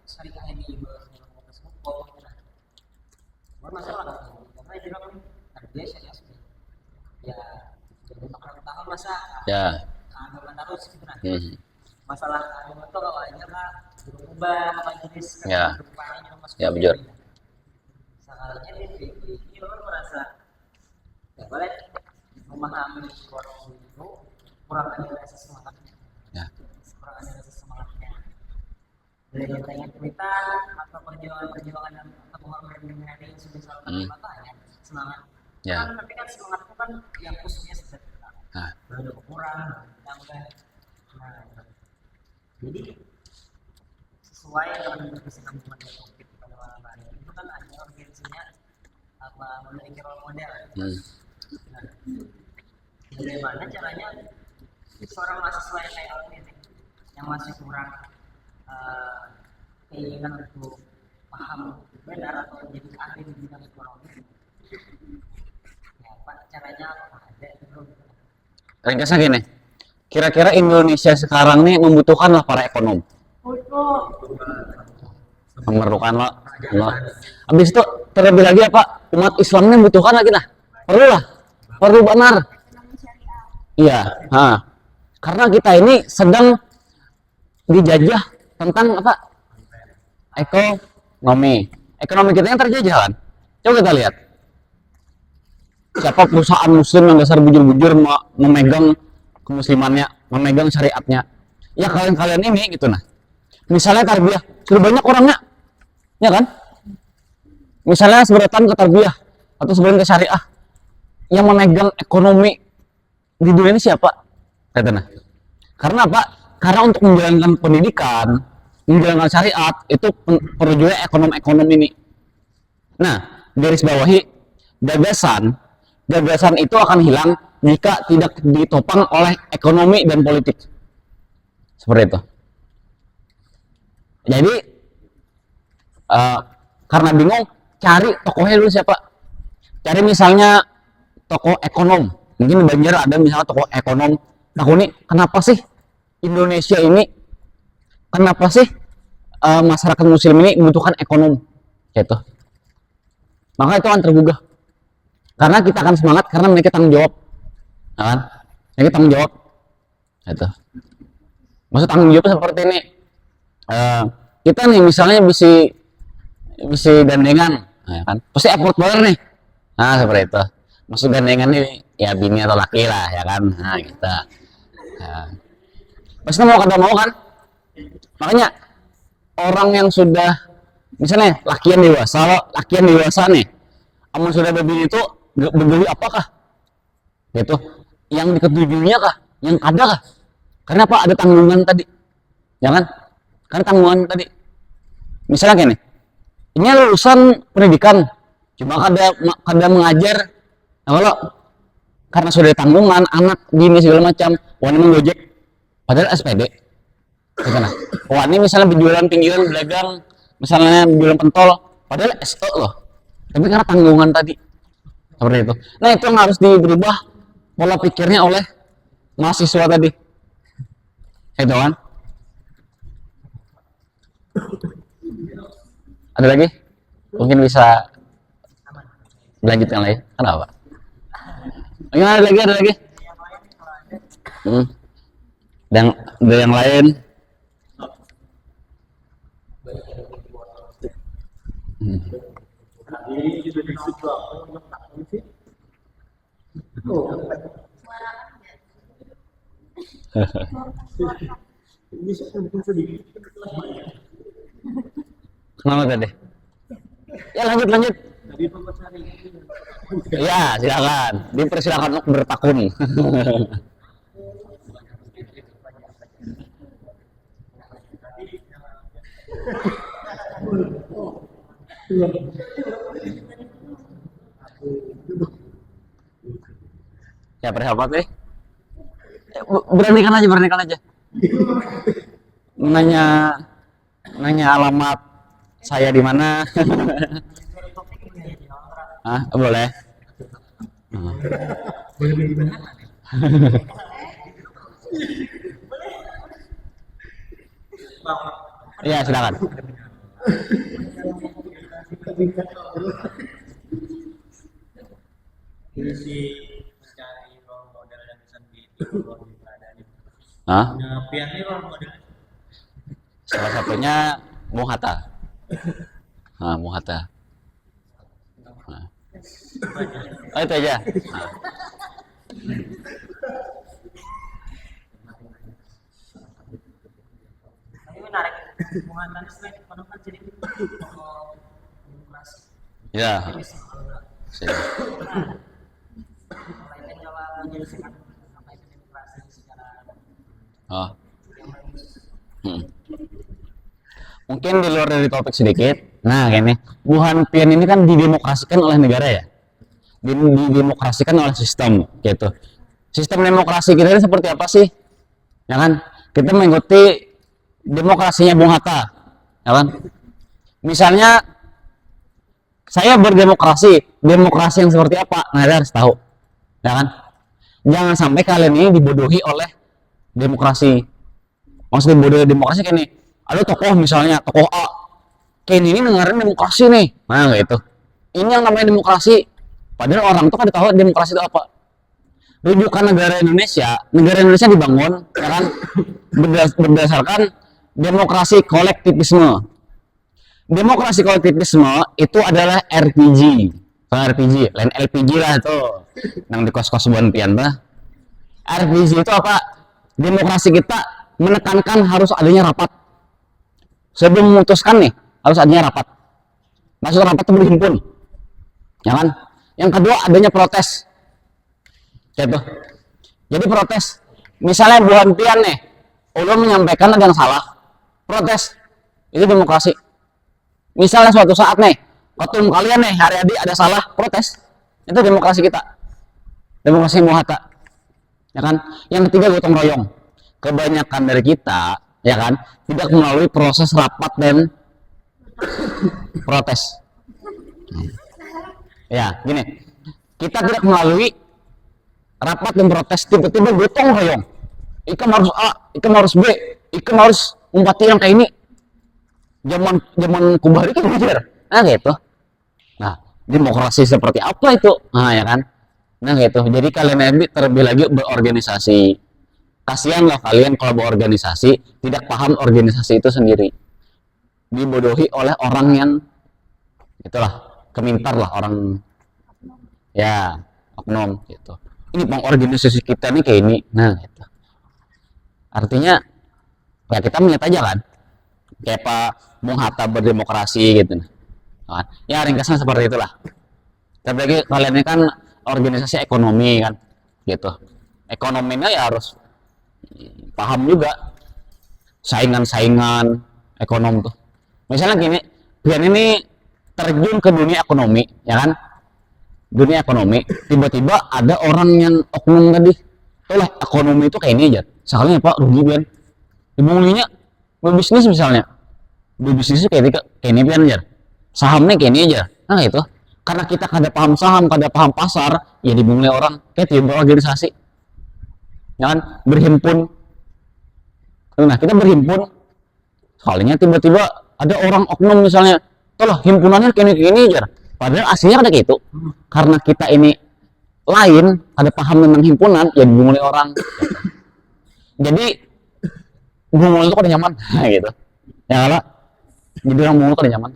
syariah EBI itu fakultas hukum, bukan masalah kan? Karena dia bilang tarbiyah syariah sudah. Ya, jadi 4 tahun masa Ya. agama terus gitu nah. Masalah agama itu kalau aja lah berubah majelis Ya. berupanya masuk. Ya, betul. Soalnya ini orang merasa ya boleh memahami orang itu kurang ada rasa semangatnya. Ya. Kurang ada rasa semangatnya. Dari tanya cerita atau perjuangan atau pengorbanan hari yang sudah selalu ya semangat. Ya. Kan, tapi kan semangat itu kan yang khususnya sederhana. Nah. Baru kurang, tambah. Nah, jadi sesuai dengan kesinambungan yang topik pada malam hari itu kan ada urgensinya apa memiliki role model. Nah, bagaimana caranya seorang mahasiswa yang kayak aku ini yang masih kurang keinginan untuk paham benar atau jadi ahli di bidang ekonomi, ya Pak caranya apa ada itu? Ringkasnya gini, kira-kira Indonesia sekarang nih membutuhkan lah para ekonom. Memerlukan lah. Habis itu terlebih lagi apa? Umat Islam ini membutuhkan lagi nah. Perlu lah. Perlu benar. Iya. Karena kita ini sedang dijajah tentang apa? Ekonomi. Ekonomi kita yang terjajah kan. Coba kita lihat. Siapa perusahaan muslim yang dasar bujur-bujur memegang kemuslimannya, memegang syariatnya. Ya kalian-kalian ini gitu nah. Misalnya tarbiyah, sudah banyak orangnya. Ya kan? Misalnya seberatan ke tarbiyah atau seberatan ke syariah yang memegang ekonomi di dunia ini siapa? Nah. Karena apa? Karena untuk menjalankan pendidikan, menjalankan syariat itu perlu juga ekonom-ekonom ini. Nah, garis bawahi gagasan itu akan hilang jika tidak ditopang oleh ekonomi dan politik. Seperti itu. Jadi karena bingung, cari tokohnya dulu siapa. Cari misalnya tokoh ekonom. Mungkin di Banjar ada misalnya tokoh ekonom. Nah ini kenapa sih Indonesia ini, kenapa sih masyarakat muslim ini membutuhkan ekonom? Gitu. Maka itu akan tergugah. Karena kita akan semangat karena mereka tanggung jawab. Nah, kan? Mereka tanggung jawab. Gitu. Maksud tanggung jawab seperti ini. Kita nih misalnya bisa gandengan, nah, kan? Pasti effort banget nih. Nah seperti itu. Maksud gandengan nih ya bini atau laki lah ya kan. Nah kita. Nah. Pasti mau kan? Makanya orang yang sudah misalnya lakian dewasa nih, amun sudah berbini itu berbeli apakah? Gitu. Yang diketujuinya kah? Yang ada kah? Karena apa? Ada tanggungan tadi, ya kan? Karena tanggungan tadi. Misalnya gini, ini lulusan pendidikan, cuma kada mengajar. Nah, kalau karena sudah ada tanggungan, anak gini segala macam, wani menggojek, padahal SPD. Nah, wani misalnya berjualan pinggiran, berdagang, misalnya berjualan pentol, padahal SE loh. Tapi karena tanggungan tadi, seperti itu. Nah itu yang harus dirubah pola pikirnya oleh mahasiswa tadi. Itu kan? Ada lagi? Mungkin bisa lanjutkan lagi. Kenapa? Ada lagi? Dan ada yang lain? Kenapa tadi? Ya lanjut. Ya silakan. Dipersilakan untuk bertakun. Ya bersahabat nih. Beranikan aja. Nanya alamat saya di mana. Dari topik ini ya di kontrak. Ah, boleh. Boleh bagaimana? Iya, silakan. Ini sih mencari role model yang bisa kalau kita ada di Hah? Pian ini role model. Salah satunya Bung Hatta. Nah, Bung Hatta. Nah. Oh, itu aja. Nah. Tapi menarik hubungan tadi selain ekonomi kan jadi tokoh demokrasi. Ya. Jadi soal Siap. lainnya kalau menjelaskan apa itu demokrasi secara Oh. yang bagus. Mungkin di luar dari topik sedikit. Nah, gini, Wuhan Pian ini kan didemokrasikan oleh negara ya. Didemokrasikan oleh sistem gitu. Sistem demokrasi kita ini seperti apa sih? Ya kan? Kita mengikuti demokrasinya Bung Hatta. Ya kan? Misalnya saya berdemokrasi, demokrasi yang seperti apa? Nah, kita harus tahu. Ya kan? Jangan sampai kalian ini dibodohi oleh demokrasi. Maksudnya bodoh demokrasi kayak nih, ada tokoh misalnya tokoh A kayak ini dengerin demokrasi nih, nah gitu, ini yang namanya demokrasi, padahal orang tuh kan tahu demokrasi itu apa. Rujukan negara Indonesia dibangun ya kan berdasarkan demokrasi kolektivisme. Demokrasi kolektivisme itu adalah RPG, bukan RPG, lain LPG lah itu yang di kos-kos buan pian bah. RPG itu apa? Demokrasi kita menekankan harus adanya rapat. Sebelum memutuskan nih, harus adanya rapat. Maksud rapat itu berhimpun. Ya kan? Yang kedua adanya protes. Gitu. Jadi protes. Misalnya Buan Pian nih, ulun menyampaikan ada yang salah. Protes. Itu demokrasi. Misalnya suatu saat nih, ketum kalian nih, Haryadi ada salah, protes. Itu demokrasi kita. Demokrasi Bung Hatta. Ya kan? Yang ketiga gotong royong. Kebanyakan dari kita ya kan tidak melalui proses rapat dan protes. Ya gini, kita tidak melalui rapat dan protes, tiba-tiba gotong royong, ikam harus A, ikam harus B, ikam harus umpati yang kayak ini. Zaman kubari kan belajar gitu. Nah, demokrasi seperti apa itu? Nah ya kan, nah gitu. Jadi kalian terlebih lagi berorganisasi. Kasihan lah kalian kalau berorganisasi tidak paham organisasi itu sendiri, dibodohi oleh orang yang itulah kemintar lah, orang ya oknum gitu. Ini bang organisasi kita nih kayak ini, nah gitu. Artinya ya kita melihat aja kan kayak Pak Bung Hatta berdemokrasi gitu nah. Ya ringkasnya seperti itulah. Tapi kalian ini kan organisasi ekonomi kan gitu, ekonominya ya harus paham juga saingan-saingan ekonom tuh. Misalnya gini, Pian ini terjun ke dunia ekonomi, ya kan? Dunia ekonomi, tiba-tiba ada orang yang oknum tadi, lah ekonomi itu kayak ini aja. Soalnya Pak rugi Pian. Ibunya berbisnis misalnya, berbisnis kayak ini Pian aja. Sahamnya kayak ini aja. Nah itu, karena kita kada paham saham, kada paham pasar, ya dibungli orang kayak tiba organisasi. Ya kan, berhimpun. Nah kita berhimpun, soalnya tiba-tiba ada orang oknum misalnya, toh himpunannya kini aja, padahal aslinya ada kayak itu. Karena kita ini lain, ada paham tentang himpunan, ya dimulai orang. Jadi bungul itu kan nyaman, nah, gitu. Ya lah, jadi orang bungul kan nyaman.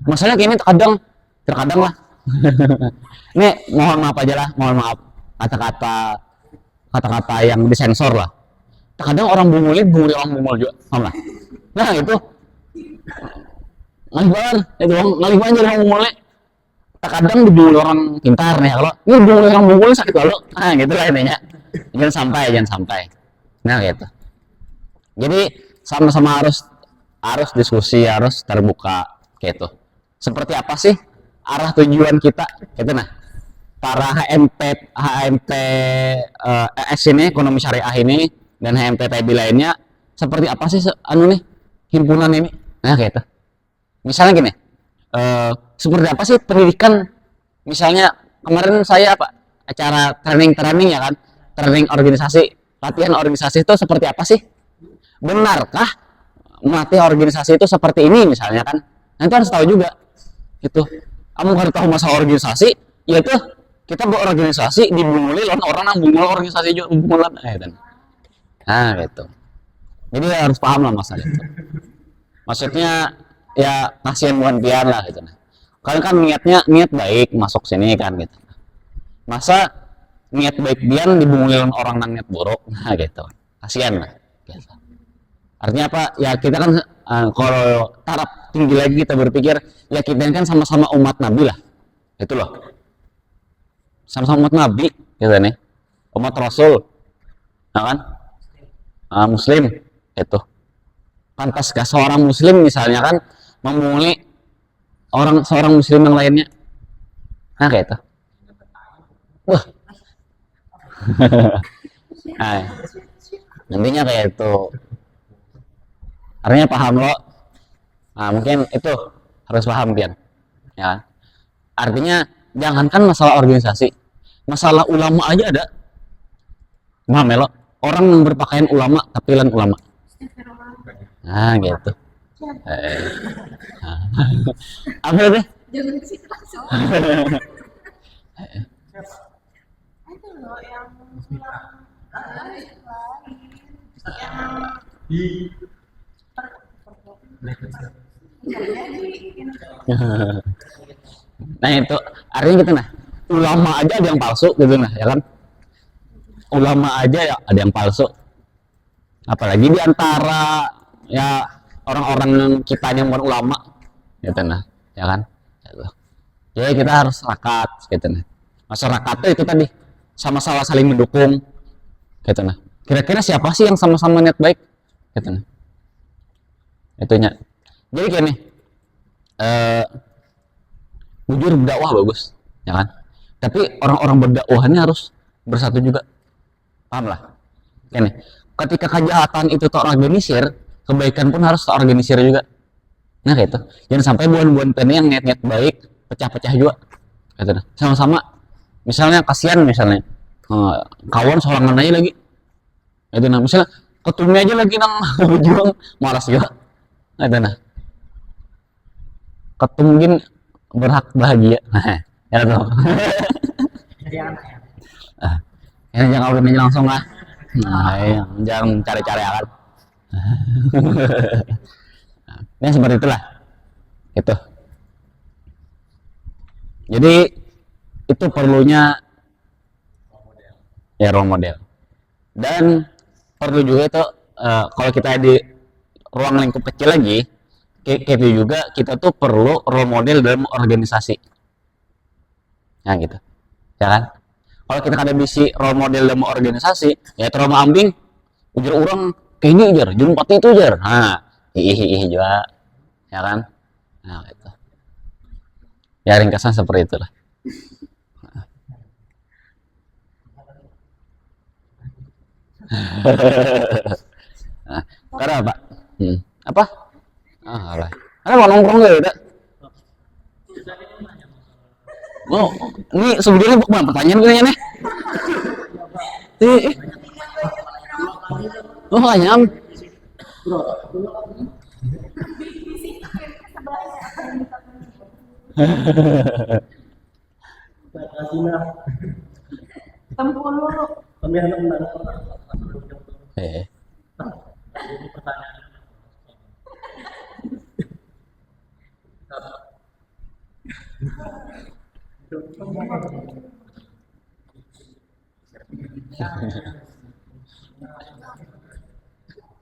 Masalahnya kayak ini terkadang lah. Ini mohon maaf aja lah, mohon maaf kata-kata yang disensor lah. Kadang orang bunguli orang bungul juga, paham lah. Nah itu ngalih banget, itu ngalih banget jadi orang bunguli. Kadang dibunguli orang pintar nih, kalau ini dibunguli orang bunguli sakit lalu, nah gitu lah intinya. Jangan sampai. Nah gitu. Jadi sama-sama harus diskusi, harus terbuka gitu. Seperti apa sih arah tujuan kita, gitu nah. Para HMTS ini, ekonomi syariah ini, dan HMT TB lainnya seperti apa sih nih himpunan ini, nah gitu. Misalnya gini, seperti apa sih pendidikan? Misalnya kemarin saya apa acara training ya kan, training organisasi, latihan organisasi itu seperti apa sih? Benarkah melatih organisasi itu seperti ini misalnya kan? Nanti harus tahu juga gitu. Kamu harus tahu masalah organisasi, yaitu kita berorganisasi dibunguli lawan orang yang bungul organisasi juga bungul dan nah gitu. Jadi harus paham lah masalah itu. Maksudnya ya kasihan bukan pian lah gitu. Kalian kan niat baik masuk sini kan gitu. Masa niat baik pian dibunguli lawan orang yang niat buruk, nah gitu. Kasihan lah. Gitu. Artinya apa? Ya kita kan kalau taraf tinggi lagi kita berpikir ya kita kan sama-sama umat Nabi lah. Itu loh. Sama-sama umat Nabi gitu nih. Umat Rasul. Nah kan? Muslim itu. Pantaskah seorang muslim misalnya kan memulai seorang muslim yang lainnya? Nah kayak itu. Wah. Nah, nantinya kayak itu. Artinya paham lo. Nah, mungkin itu harus paham Pian. Ya. Artinya jangankan masalah organisasi, masalah ulama aja ada. Paham ya lo? Orang yang berpakaian ulama tapi lain ulama. Nah, gitu. Apa deh? Jangan ke situ langsung. Itu loh yang Nah itu artinya gitu nah ulama aja ada yang palsu gitu nah ya kan ulama aja ya ada yang palsu apalagi di antara ya orang-orang yang kita yang bukan ulama gitu nah ya kan gitu. Jadi kita harus rakat gitu nah masyarakatnya itu tadi sama-sama saling mendukung gitu nah kira-kira siapa sih yang sama-sama niat baik gitu nah itunya jadi gini jujur berdakwah bagus ya kan tapi orang-orang berdakwahnya harus bersatu juga paham lah gini ketika kejahatan itu terorganisir kebaikan pun harus terorganisir juga nah kayak itu jangan sampai buan-buan pengen yang niat-niat baik pecah-pecah juga gitu nah sama-sama misalnya kasihan misalnya kawan sorangan aja lagi itu nah misalnya ketumnya aja lagi nang berjuang malas juga itu nah ketum mungkin berhak bahagia ya tuh Jadi anak ya. ya jangan udah langsung lah nah ya, jangan cari-cari akal ini seperti itulah itu jadi itu perlunya ya role model dan perlu juga itu kalau kita di ruang lingkup kecil lagi kayak itu juga kita tuh perlu role model dalam organisasi ya gitu ya kan kalau kita ada misi role model dalam organisasi ya trauma ambing ujar orang kayak ini ujar jumpat itu ujar nah ih juga ya kan nah itu ya ringkasan seperti itulah nah, karena apa apa alah ada mau nongkrong gak ada oh ini sebetulnya bukan pertanyaan gue nih oh ayam Tempulu. Kami anak menang. Ini pertanyaan.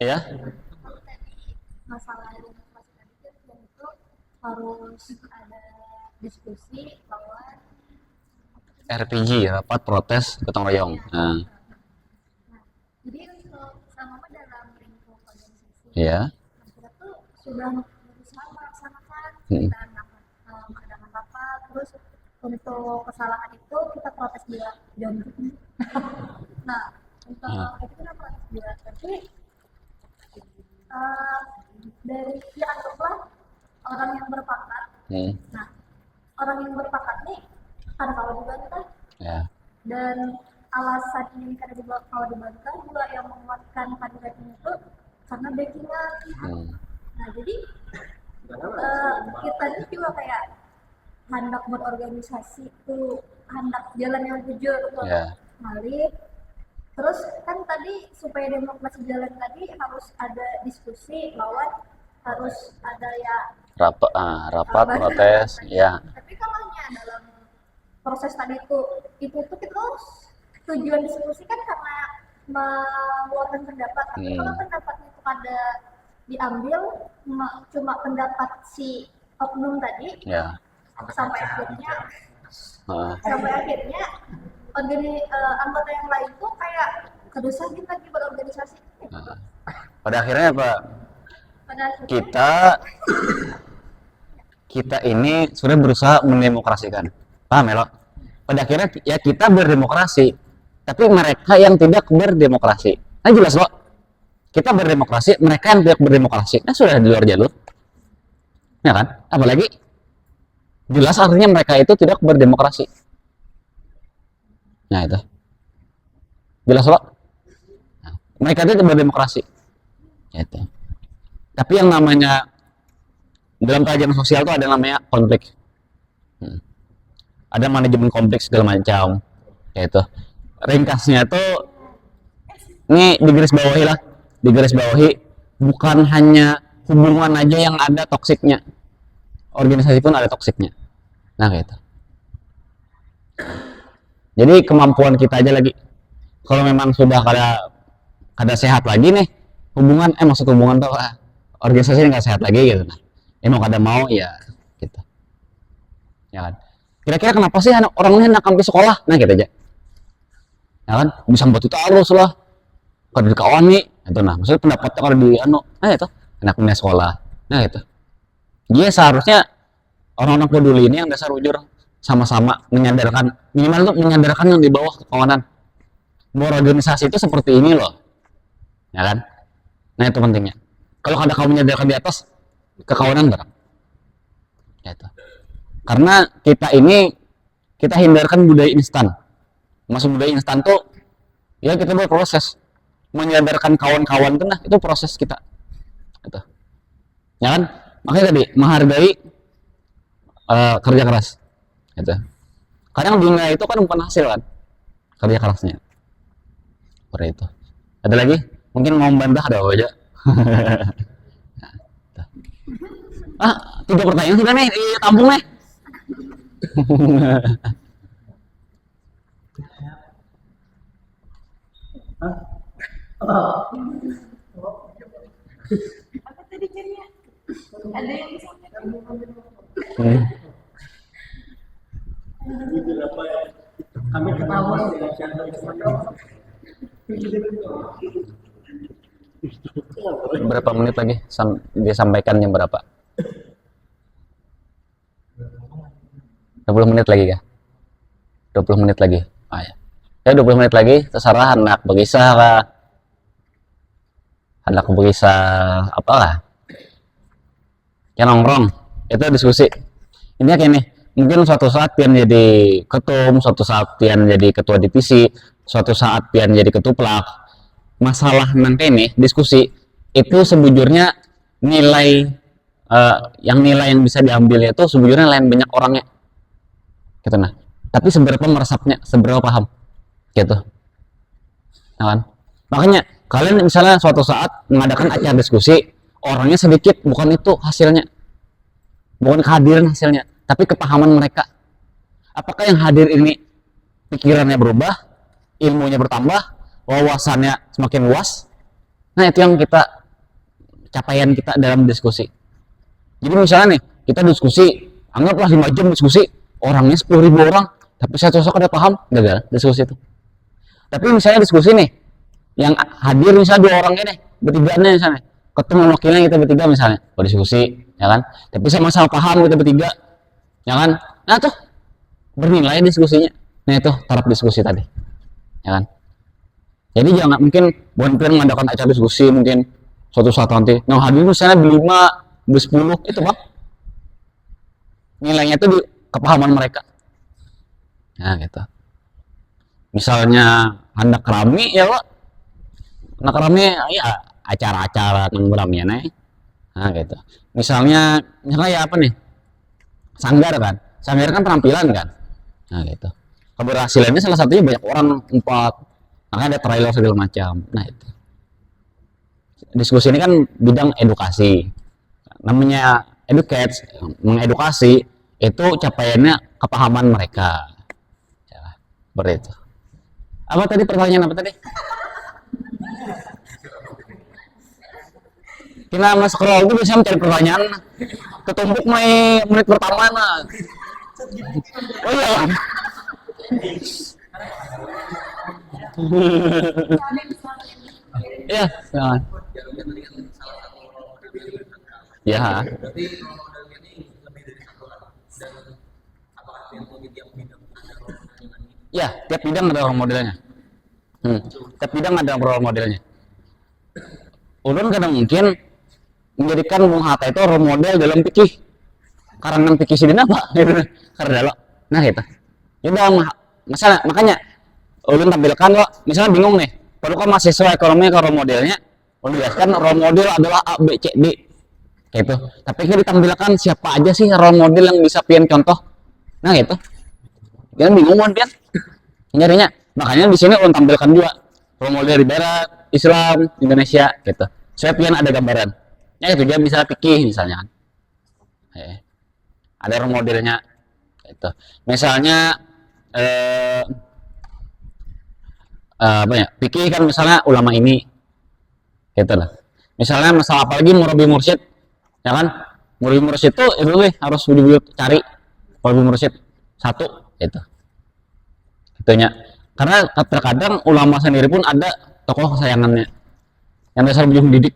ya Masalah yang itu harus ada diskusi bahwa RPG rapat protes gotong royong nah jadi untuk sama dalam lingkup organisasi ya kita tuh sudah berusaha melaksanakan Hmm. kita mengadakan rapat terus untuk kesalahan itu kita protes juga John. Nah untuk itu kita protes juga tapi dari ya anggaplah orang yang berpangkat. Nah, orang yang berpangkat nih karena kalau dibantah Ya. dan alasan ini karena kalau dibantah juga yang menguatkan kandidat ini tuh karena backingan. Nah, jadi kita ini juga kayak hendak berorganisasi tuh, hendak jalan yang jujur tuh. Ya. Malik. Terus kan tadi supaya demokrasi jalan tadi harus ada diskusi, lawan harus ada ya Rapat, protes, ya. tapi kalau dalam proses tadi itu tuh kita harus tujuan diskusi kan karena mengeluarkan pendapat. Tapi kalau pendapat itu ada diambil cuma pendapat si oknum tadi, Ya. sampai akhirnya anggota yang lain tuh kayak kedusan kita lagi berorganisasi. Pada akhirnya apa? Pada akhirnya Kita ini sudah berusaha mendemokrasikan. Paham ya, lo? Pada akhirnya ya kita berdemokrasi, tapi mereka yang tidak berdemokrasi. Nah jelas loh, kita berdemokrasi, mereka yang tidak berdemokrasi. Nah sudah di luar jalur, ya kan? Apalagi jelas artinya mereka itu tidak berdemokrasi. Nah itu, jelas loh. Nah, mereka itu tidak berdemokrasi. Gitu. Tapi yang namanya dalam kajian sosial itu ada namanya konflik. Ada manajemen konflik segala macam. Kayak itu. Ringkasnya itu ini digarisbawahi lah. Digarisbawahi bukan hanya hubungan aja yang ada toksiknya. Organisasi pun ada toksiknya. Nah kayak itu. Jadi kemampuan kita aja lagi. Kalau memang sudah kada sehat lagi nih hubungan, maksud hubungan tuh organisasi nggak sehat lagi gitu. Nah, mau kada mau ya gitu. Ya kan. Kira-kira kenapa sih orang ini hendak sampai sekolah? Nah gitu aja. Ya kan, bisa batu terus lah. Kada di kawan nih, itu nah. Maksudnya pendapat kalau di itu anak pindah sekolah. Nah gitu. Dia seharusnya orang-orang peduli ini yang dasar ujur sama-sama menyadarkan, minimal tuh menyadarkan yang di bawah kekawanan. Berorganisasi itu seperti ini loh. Ya kan? Nah itu pentingnya. Kalau ada kamu menyadarkan di atas, kekawanan barang. Ya itu. Karena kita hindarkan budaya instan. Masuk budaya instan tuh ya kita berproses menyadarkan kawan-kawan tuh, nah itu proses kita. Itu. Ya kan? Makanya tadi menghargai kerja keras. Gitu. Kadang dunia itu kan bukan hasil kan, kerja kerasnya. Seperti itu. Ada lagi? Mungin mau membantah ada apa aja? Nah, 3 pertanyaan sudah nih, tampung nih. apa tadi cerita? Ada yang disampaikan? Kami ketawa Berapa menit lagi? Dia sampaikan jam berapa? 20 menit lagi ya? 20 menit lagi. Ya 20 menit lagi, terserah hendak berkisah kah? Hendak berkisah apalah? Ya nongkrong, itu diskusi. Ini kayak nih, mungkin suatu saat pian jadi ketum, suatu saat pian jadi ketua divisi, suatu saat pian jadi ketuplak. Masalah nanti nih, diskusi, itu sebujurnya nilai yang bisa diambil itu sebujurnya lain banyak orangnya. Gitu nah. Tapi seberapa meresapnya, seberapa paham. Gitu. Nah, kan? Makanya kalian misalnya suatu saat mengadakan acara diskusi, orangnya sedikit, bukan itu hasilnya. Bukan kehadiran hasilnya, tapi kepahaman mereka. Apakah yang hadir ini pikirannya berubah, ilmunya bertambah, wawasannya semakin luas? Nah, itu yang capaian kita dalam diskusi. Jadi misalnya nih, kita diskusi, anggaplah 5 jam diskusi, orangnya 10.000 orang, tapi saya sosok ada paham, gagal diskusi itu. Tapi misalnya diskusi nih, yang hadir misalnya 2 orang ini, bertiganya misalnya, ketemu wakilnya kita bertiga misalnya, berdiskusi, ya kan? Tapi sama-sama paham kita bertiga, ya kan? Nah tuh, bernilai diskusinya. Nah itu taraf diskusi tadi, ya kan? Jadi jangan mungkin bukan mengadakan acara diskusi mungkin suatu saat nanti, nah hadir misalnya 5, 10 itu bang, nilainya itu di kepahaman mereka. Nah gitu. Misalnya hendak rame ya lo, hendak rame ya acara-acara nang beramian nah gitu. Misalnya ya apa nih, sanggar kan penampilan kan, nah gitu. Keberhasilannya salah satunya banyak orang empat, makanya ada trailer segala macam. Nah itu diskusi ini kan bidang edukasi, namanya educate, mengedukasi itu capaiannya kepahaman mereka ya, seperti itu. Apa tadi pertanyaan apa tadi? Kita mas scroll itu bisa mencari pertanyaan ketumpuk menit pertama nah. Oh iya. Iya, jangan. Ya. Ya, tiap bidang ada role modelnya. Tiap bidang ada role modelnya. Ulun kadang mungkin menjadikan Bung Hatta itu role model dalam fikih. Karangan fikih sidin apa? Karena nah gitu. Ya masalah makanya ulun tampilkan lo, misalnya bingung nih, perlu kan mahasiswa ekonomi ke role modelnya, ulun jelaskan role model adalah A, B, C, D, gitu. Tapi kita ditampilkan siapa aja sih role model yang bisa pian contoh, nah gitu. Kita bingung kan pian, nyarinya. Makanya di sini ulun tampilkan juga role model di Barat, Islam, Indonesia, gitu. Supaya pian ada gambaran. Ya itu dia bisa fikih misalnya kan. Ada role modelnya, gitu. Misalnya apa ya, fikih kan misalnya ulama ini gitu lah, misalnya masalah apalagi murabi mursyid ya kan, murabi mursyid itu harus budi cari murabi mursyid satu gitu itunya, karena terkadang ulama sendiri pun ada tokoh kesayangannya yang dasar budi mendidik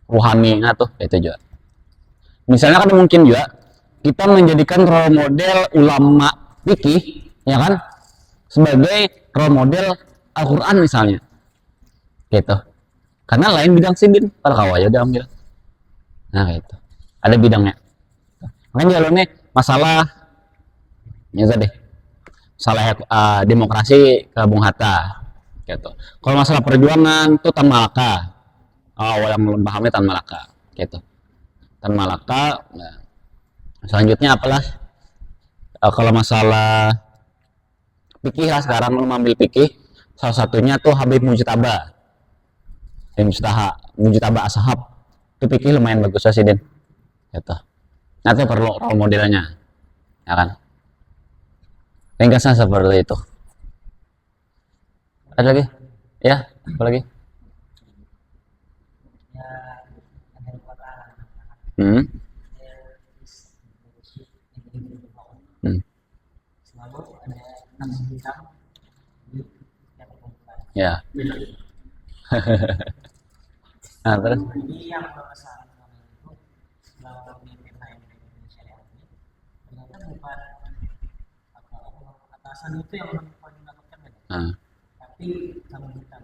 ruhani, nah tuh itu juga. Misalnya kan mungkin juga kita menjadikan role model ulama fikih ya kan sebagai role model Al-Quran misalnya gitu, karena lain bidang sidin kalau kawaya udah ambil, nah gitu ada bidangnya. Makanya jalurnya masalah ya deh, masalah demokrasi ke Bung Hatta gitu. Kalau masalah perjuangan tuh Tan Malaka, yang belum pahamnya Tan Malaka gitu, Tan Malaka. Nah, selanjutnya apalah kalau masalah fikih lah, sekarang lu ambil fikih, salah satunya tuh Habib Mujtaba, Mujtaba Ashab, itu fikih lumayan bagus sih Den, gitu. Nah itu perlu role modelnya, ya kan? Ringkasnya seperti itu. Ada lagi? Ya, apa lagi? Ya, ada kota. Selalu ada kambing hitam di tiap kumpulan. Ya. Nah terus? Jadi yang bermasalah itu selama memimpin HMP Indonesia ini ternyata bukan atasan itu yang mengkoordinasikan kan, tapi kambing hitam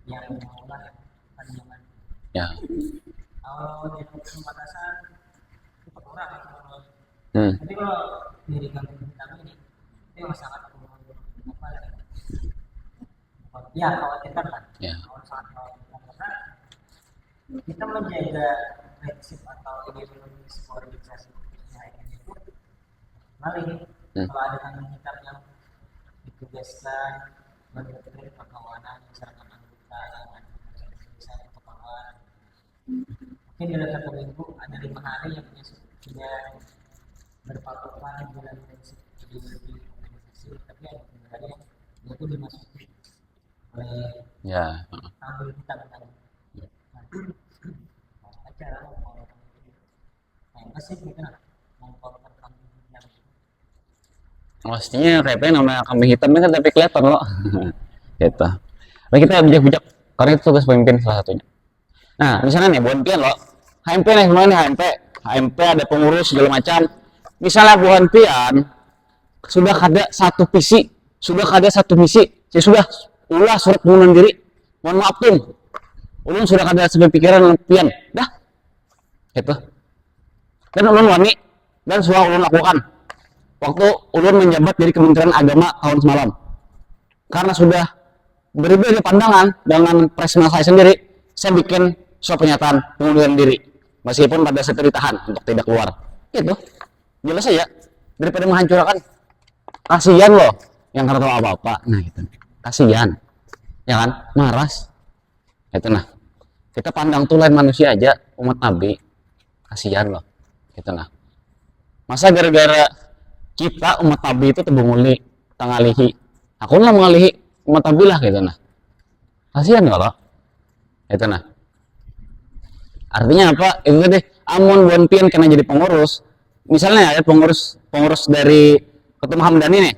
yang mengolah panjangan. Ya. Kalau di atasan itu per orang atau tapi kalau dari kambing hitam ini itu yang sangat ya khawatirkan kan, sangat khawatirkan karena kita menjaga prinsip atau ideologi sebuah organisasi itu maling. Kalau ada kambing hitam yang ditugaskan mendoktrin perkawanan misalkan anggota misalnya kepala, mungkin dalam 1 minggu ada 5 hari yang sudah berpatokan dengan prinsip ideologi organisasi, tapi ada 3 hari yang itu dimasuki oleh kambing hitam tadi. Cara masih kita mengkorbankan kambing hitam. Pastinya kayak namanya kambing hitam kan tapi kelihatan loh. Gitu. Nah, kita bijak-bijak karena itu tugas pemimpin salah satunya. Nah, misalnya nih buat pian loh. HMP nih semuanya nih HMP ada pengurus segala macam. Misalnya buat pian sudah ada satu visi, sudah ada satu misi, ya sudah ulah surat pengunduran diri. Mohon maaf tuh. Ulun sudah ada sebuah pikiran pian. Dah. Gitu. Dan ulun wani dan sudah ulun lakukan waktu ulun menjabat dari Kementerian Agama tahun semalam. Karena sudah berbeda pandangan dengan presma saya sendiri, saya bikin suatu pernyataan pengunduran diri meskipun pada saat itu ditahan untuk tidak keluar. Gitu. Jelas aja daripada menghancurkan. Kasihan loh yang nggak tahu apa-apa. Nah gitu. Kasihan. Ya kan? Maras. Itu nah. Kita pandang tuh lain manusia aja, umat Nabi. Kasihan loh. Gitu nah. Masa gara-gara kita umat Nabi itu tebunguli, tangalihi. Aku lah mengalihi umat Nabi lah gitu nah. Kasihan nggak loh? Itu nah. Artinya apa? Itu tadi amun buan pian kena jadi pengurus. Misalnya ya pengurus dari Ketum Hamdani nih.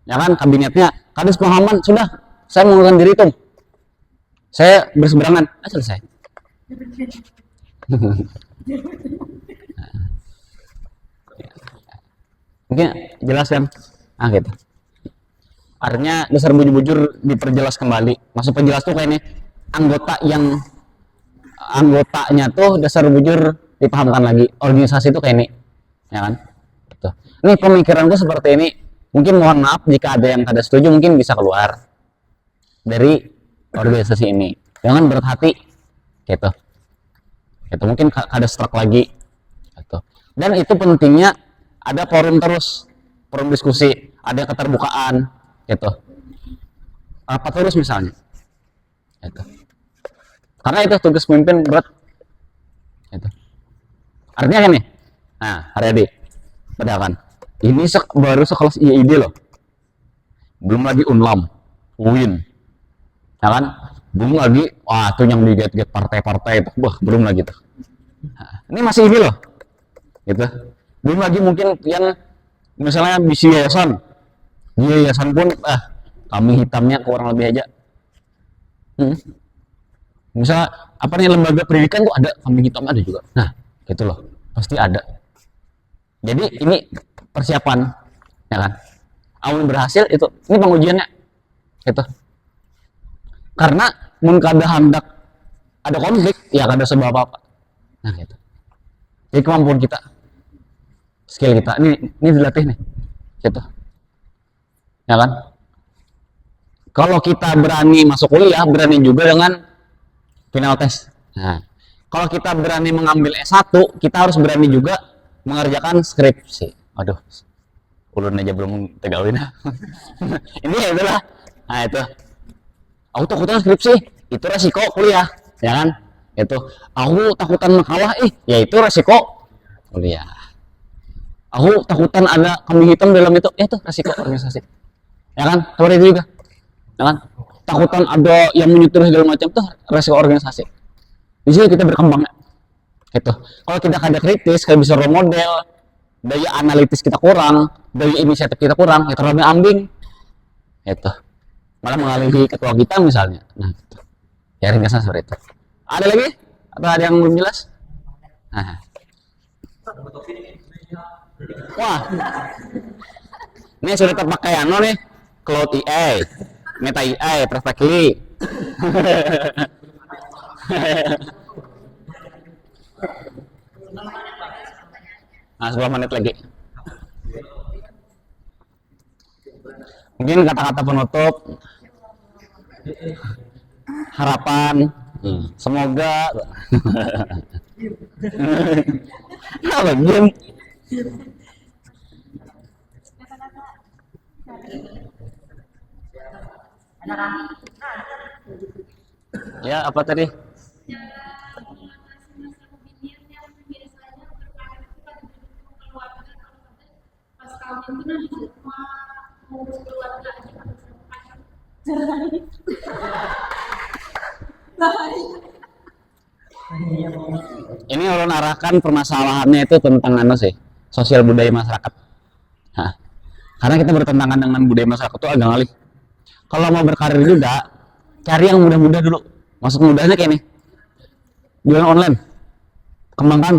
Ya kan kabinetnya Kadis Muhammad sudah saya mengundurkan diri tuh. Saya berseberangan. Selesai. Mungkin jelaskan. Ah gitu. Artinya dasar bujur-bujur diperjelas kembali. Maksud penjelas tuh kayak ini anggotanya tuh dasar bujur dipahamkan lagi. Organisasi itu kayak ini, ya kan? Tuh. Nih pemikiranku seperti ini. Mungkin mohon maaf jika ada yang kada setuju, mungkin bisa keluar dari organisasi ini. Jangan berat hati, gitu. Gitu mungkin kada struck lagi, gitu. Dan itu pentingnya ada forum terus, forum diskusi, ada keterbukaan, gitu. Apa terus misalnya, gitu. Karena itu tugas pemimpin berat, gitu. Artinya kan nih, nah Haryadi, padahal kan ini baru sekelas IID loh, belum lagi Unlam, UIN, ya kan, belum lagi wah tuh yang diget-get partai-partai itu, wah belum lagi tuh. Nah, ini masih ini loh, gitu. Belum lagi mungkin yang misalnya bisi yayasan, yayasan pun kami hitamnya kurang lebih aja. Misalnya apa nih lembaga pendidikan tuh ada kambing hitam ada juga. Nah, gitu loh. Pasti ada. Jadi ini persiapan, ya kan? Awal berhasil itu ini pengujiannya. Gitu. Karena mun kada hendak ada konflik, ya kada sebab apa-apa. Nah, gitu. Jadi kemampuan kita, skill kita ini dilatih nih. Gitu. Ya kan? Kalau kita berani masuk kuliah, berani juga dengan final test. Nah, kalau kita berani mengambil S1, kita harus berani juga mengerjakan skripsi. Aduh, ulun aja belum tegawin. Ini ya itulah. Nah itu. Aku takutan skripsi, itu resiko kuliah, ya kan? Itu. Aku takutan makalah, ya itu resiko kuliah. Aku takutan ada kambing hitam dalam itu resiko organisasi. Ya kan? Seperti itu juga. Ya kan? Takutan ada yang menyutur segala macam tuh resiko organisasi. Di sini kita berkembang ya. Gitu. Kalau kita kada kritis, kada bisa role model, daya analitis kita kurang, daya inisiatif kita kurang, ya terlalu ambing. Gitu. Malah mengalihi ketua kita misalnya. Nah, gitu. Ya ringkasnya seperti itu. Ada lagi? Atau ada yang belum jelas? Nah. Wah. Ini sudah terpakai nih. Cloud AI, Meta AI, perfectly. Nah, 10 menit lagi. Mungkin kata-kata penutup, harapan, semoga. Apa game? Ya, apa tadi? Ini ulun arahkan permasalahannya itu tentang sosial budaya masyarakat. Nah, karena kita bertentangan dengan budaya masyarakat itu agak ngalih. Kalau mau berkarir juga, cari yang mudah-mudah dulu. Maksud mudahnya kayak ini, jualan online, kembangkan.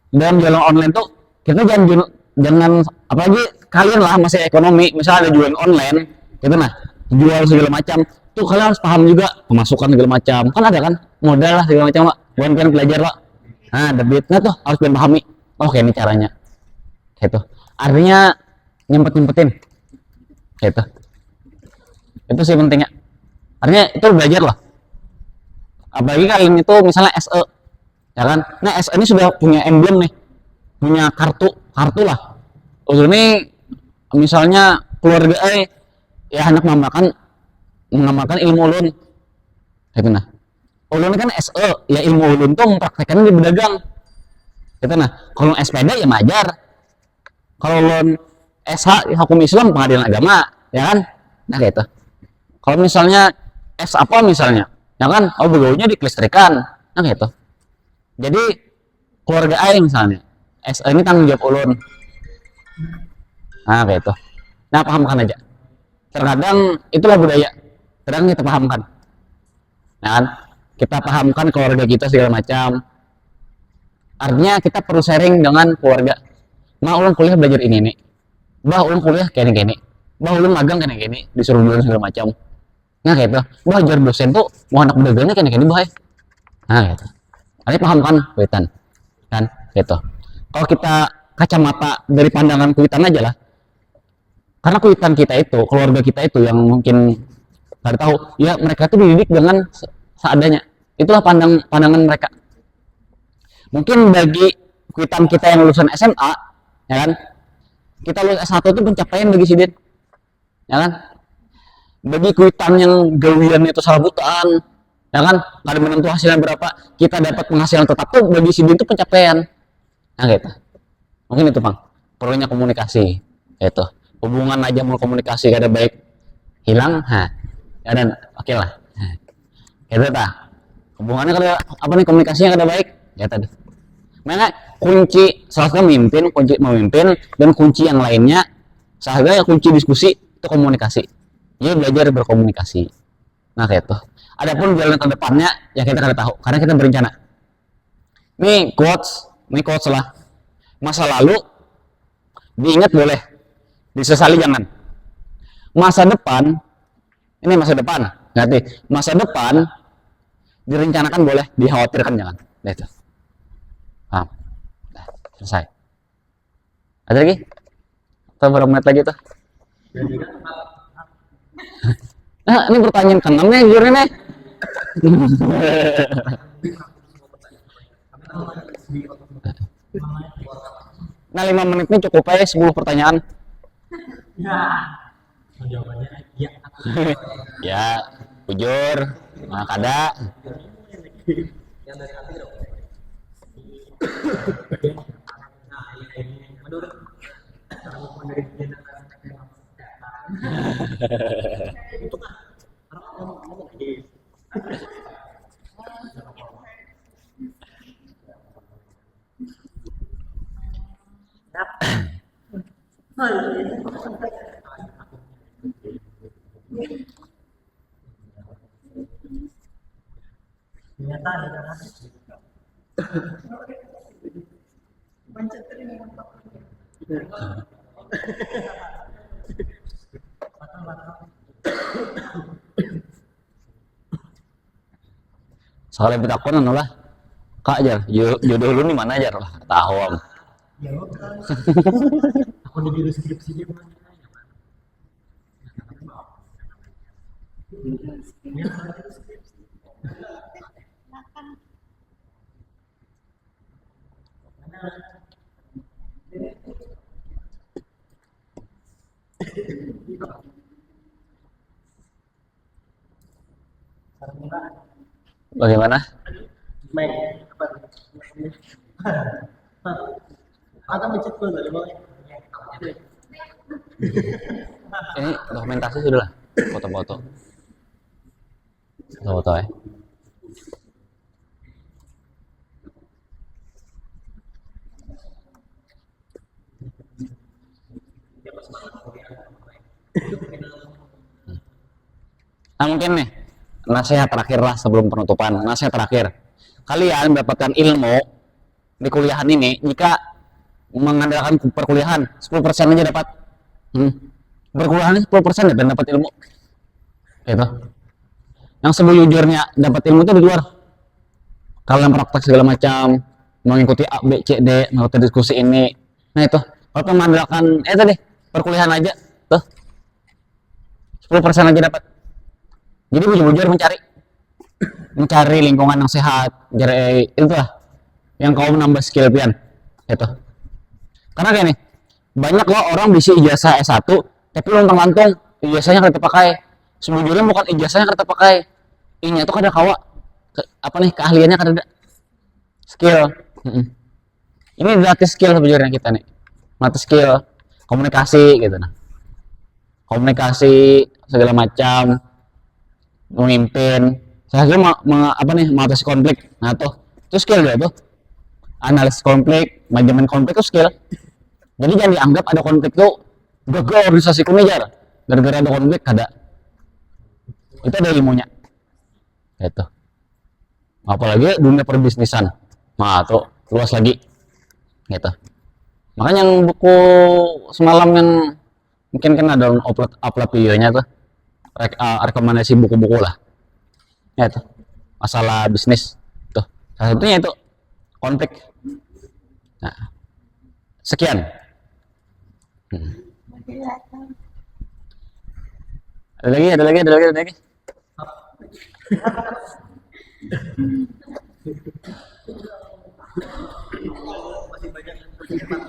Dalam jualan online tuh kita jangan apalagi kalian lah masih ekonomi, misalnya ada jualan online, gitu nah, jual segala macam. Tuh kalian harus paham juga pemasukan segala macam. Kan ada kan modal lah segala macam, Pak. Bukan kalian belajar, Pak. Nah, debitnya tuh harus kalian pahami. Oh, kayak ini caranya. gitu. Artinya nyempet-nyempetin gitu. Itu sih pentingnya. Artinya itu belajar loh. Apalagi kalian itu misalnya SE, ya kan? Nah SE ini sudah punya emblem nih, punya kartu lah. Ini misalnya keluarga ya anak mengamalkan ilmu ulun, gitu nah. Ulun kan SE, ya ilmu ulun tuh mempraktekannya di berdagang, gitu nah. Kalau SPD ya majar. Kalau ulun SH hukum Islam pengadilan agama, ya kan? Nah gitu. Kalau misalnya S apa misalnya, ya kan? Oh begaunya di kelistrikan, nah gitu. Jadi keluarga aing misalnya, SE ini tanggung jawab ulun. Nah gitu. Nah pahamkan aja. Terkadang itulah budaya. Terkadang kita pahamkan. Nah kan? Kita pahamkan keluarga kita segala macam. Artinya kita perlu sharing dengan keluarga. Nah ulun kuliah belajar ini nih. Bah ulun kuliah kayak gini. Bah ulun magang kayak gini. Disuruh dulu segala macam. Nah gitu. Bah jar dosen tuh mau anak bedagangnya kayak gini bah. Nah gitu. Ini pahamkan kuitan. Kan gitu. Kalau kita kacamata dari pandangan kuitan aja lah. Karena kuitan kita itu, keluarga kita itu yang mungkin nggak tahu, ya mereka itu dididik dengan seadanya. Itulah pandangan mereka. Mungkin bagi kuitan kita yang lulusan SMA, ya kan, kita lulus S1 itu pencapaian bagi Sidin, ya kan. Bagi kuitan yang gawian itu salah butaan, ya kan, nggak ada menentu hasilnya berapa, kita dapat penghasilan tetap tuh bagi Sidin itu pencapaian. Nah gitu. Mungkin itu bang, perlunya komunikasi, itu. Hubungan aja mau komunikasi kada baik hilang, ya dan oke lah, gitu ta. Hubungannya kada apa nih komunikasinya kada baik, ya tadi. Makanya kunci salah satu kunci memimpin dan kunci yang lainnya, sehingga kunci diskusi itu komunikasi. Jadi belajar berkomunikasi. Nah kayak itu. Adapun jalan ke depannya ya kita kada tahu, karena kita berencana. Ini quotes lah. Masa lalu diingat boleh, disesali jangan. Masa depan, ini masa depan, nanti masa depan direncanakan boleh, dikhawatirkan jangan. Nah itu. Paham? Nah, selesai. Ada lagi? Atau berapa menit lagi tuh? Nah, ini pertanyaan ke-6 nih, jujur nih. Nah 5 menit ini cukup aja 10 pertanyaan. Jawabannya ya. Ya, jujur, nah kada. Yang dari hati dong. Nah, ini menurut dari itu kan orang ngomong gitu. Ternyata ada Soalnya pitakonan lah. Kak jar, jodoh lu nih mana jar lah? Tahu am. ya aku di deskripsi dia mana Bagaimana? main apa atau mencet pun dari bawah Ini dokumentasi sudah lah, foto-foto. Foto-foto ya. Nah mungkin nih nasihat terakhir lah sebelum penutupan. Nasihat terakhir, kalian mendapatkan ilmu di kuliahan ini jika mengandalkan perkuliahan 10% aja dapat. Perkuliahan 10% dapat ilmu. Gitu. Yang sebujurnya dapat ilmu itu di luar. Kalian praktek segala macam, mengikuti A, B, C, D, mengikuti diskusi ini. Nah itu Kalau mengandalkan tadi perkuliahan aja tuh 10% aja dapat. Jadi bujur-bujur mencari lingkungan yang sehat, jadi itulah yang kau menambah skill pian itu. Karena kayak nih, banyak loh orang bisa ijazah S1 tapi lontang-lantung ijazahnya kada terpakai. Sejujurnya bukan ijazahnya kada terpakai, ini tuh kada kawa apa nih keahliannya kada ada, skill. Ini berarti skill sebenarnya kita nih, mata skill komunikasi gitu nah, komunikasi segala macam, memimpin, saya kira apa nih mengatasi konflik. Nah tuh itu skill ya tuh, analisis konflik, manajemen konflik itu skill. Jadi jangan dianggap ada konflik tuh gagal organisasi kumejar gara-gara ada konflik, ada itu ada ilmunya itu. Apalagi dunia perbisnisan, nah tuh luas lagi gitu. Makanya yang buku semalam yang mungkin kan ada upload videonya tuh, rekomendasi buku-buku lah ya itu masalah bisnis tuh, salah satunya itu konflik. Nah sekian. Ada lagi.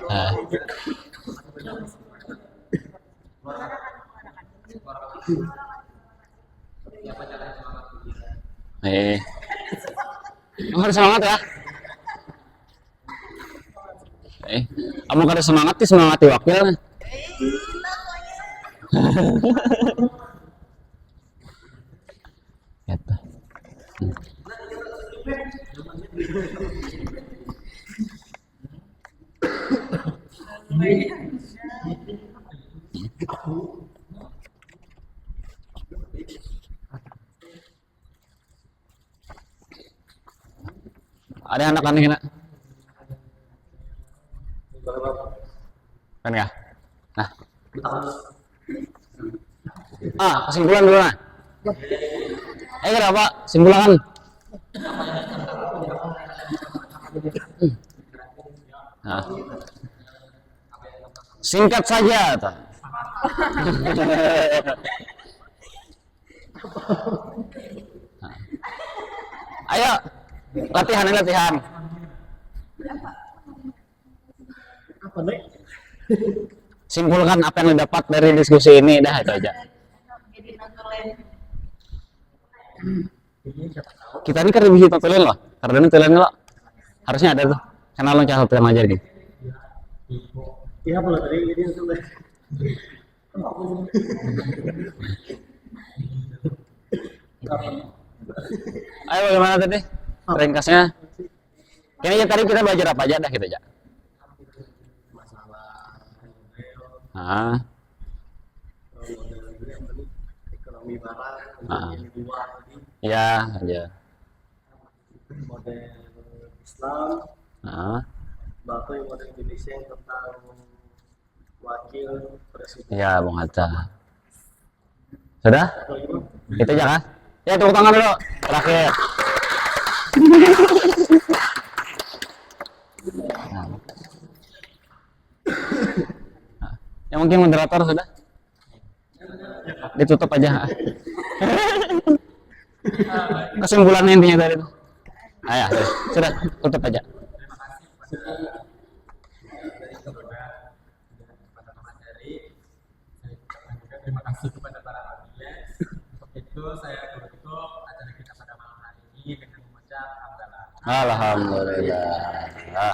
Nah. Kamu harus semangat ya. Kamu kada semangat sih, semangati wakil. Gitu. Ada anak aneh nak? Kan ya? Nah. Kesimpulan dulu nah. Kenapa? Simpulan. Nah. Singkat saja. Ayo, latihan. Simpulkan apa yang didapat dari diskusi ini, dah itu aja. Kita ini kan revisi tutorial loh, karena ini tutorial loh harusnya ada tuh, karena lo cara tutorial aja gitu. Iya boleh tadi ini tuh. Ayo bagaimana tadi? Ringkasnya. Kayaknya tadi kita belajar apa aja dah gitu aja. Masalah ekonomi barat, ekonomi luar, ya aja. Model Islam, Bapak yang model Indonesia yang tentang wakil presiden. Ya, Bung Hatta. Sudah? Itu aja kan? Ya, tepuk tangan dulu. Terakhir. Ya mungkin moderator sudah. Ditutup aja. Kesimpulannya intinya tadi itu. Ya, sudah tutup aja. Terima kasih kepada para audiens. Untuk itu saya tutup acara kita pada malam hari ini dengan mengucap hamdalah. Alhamdulillah.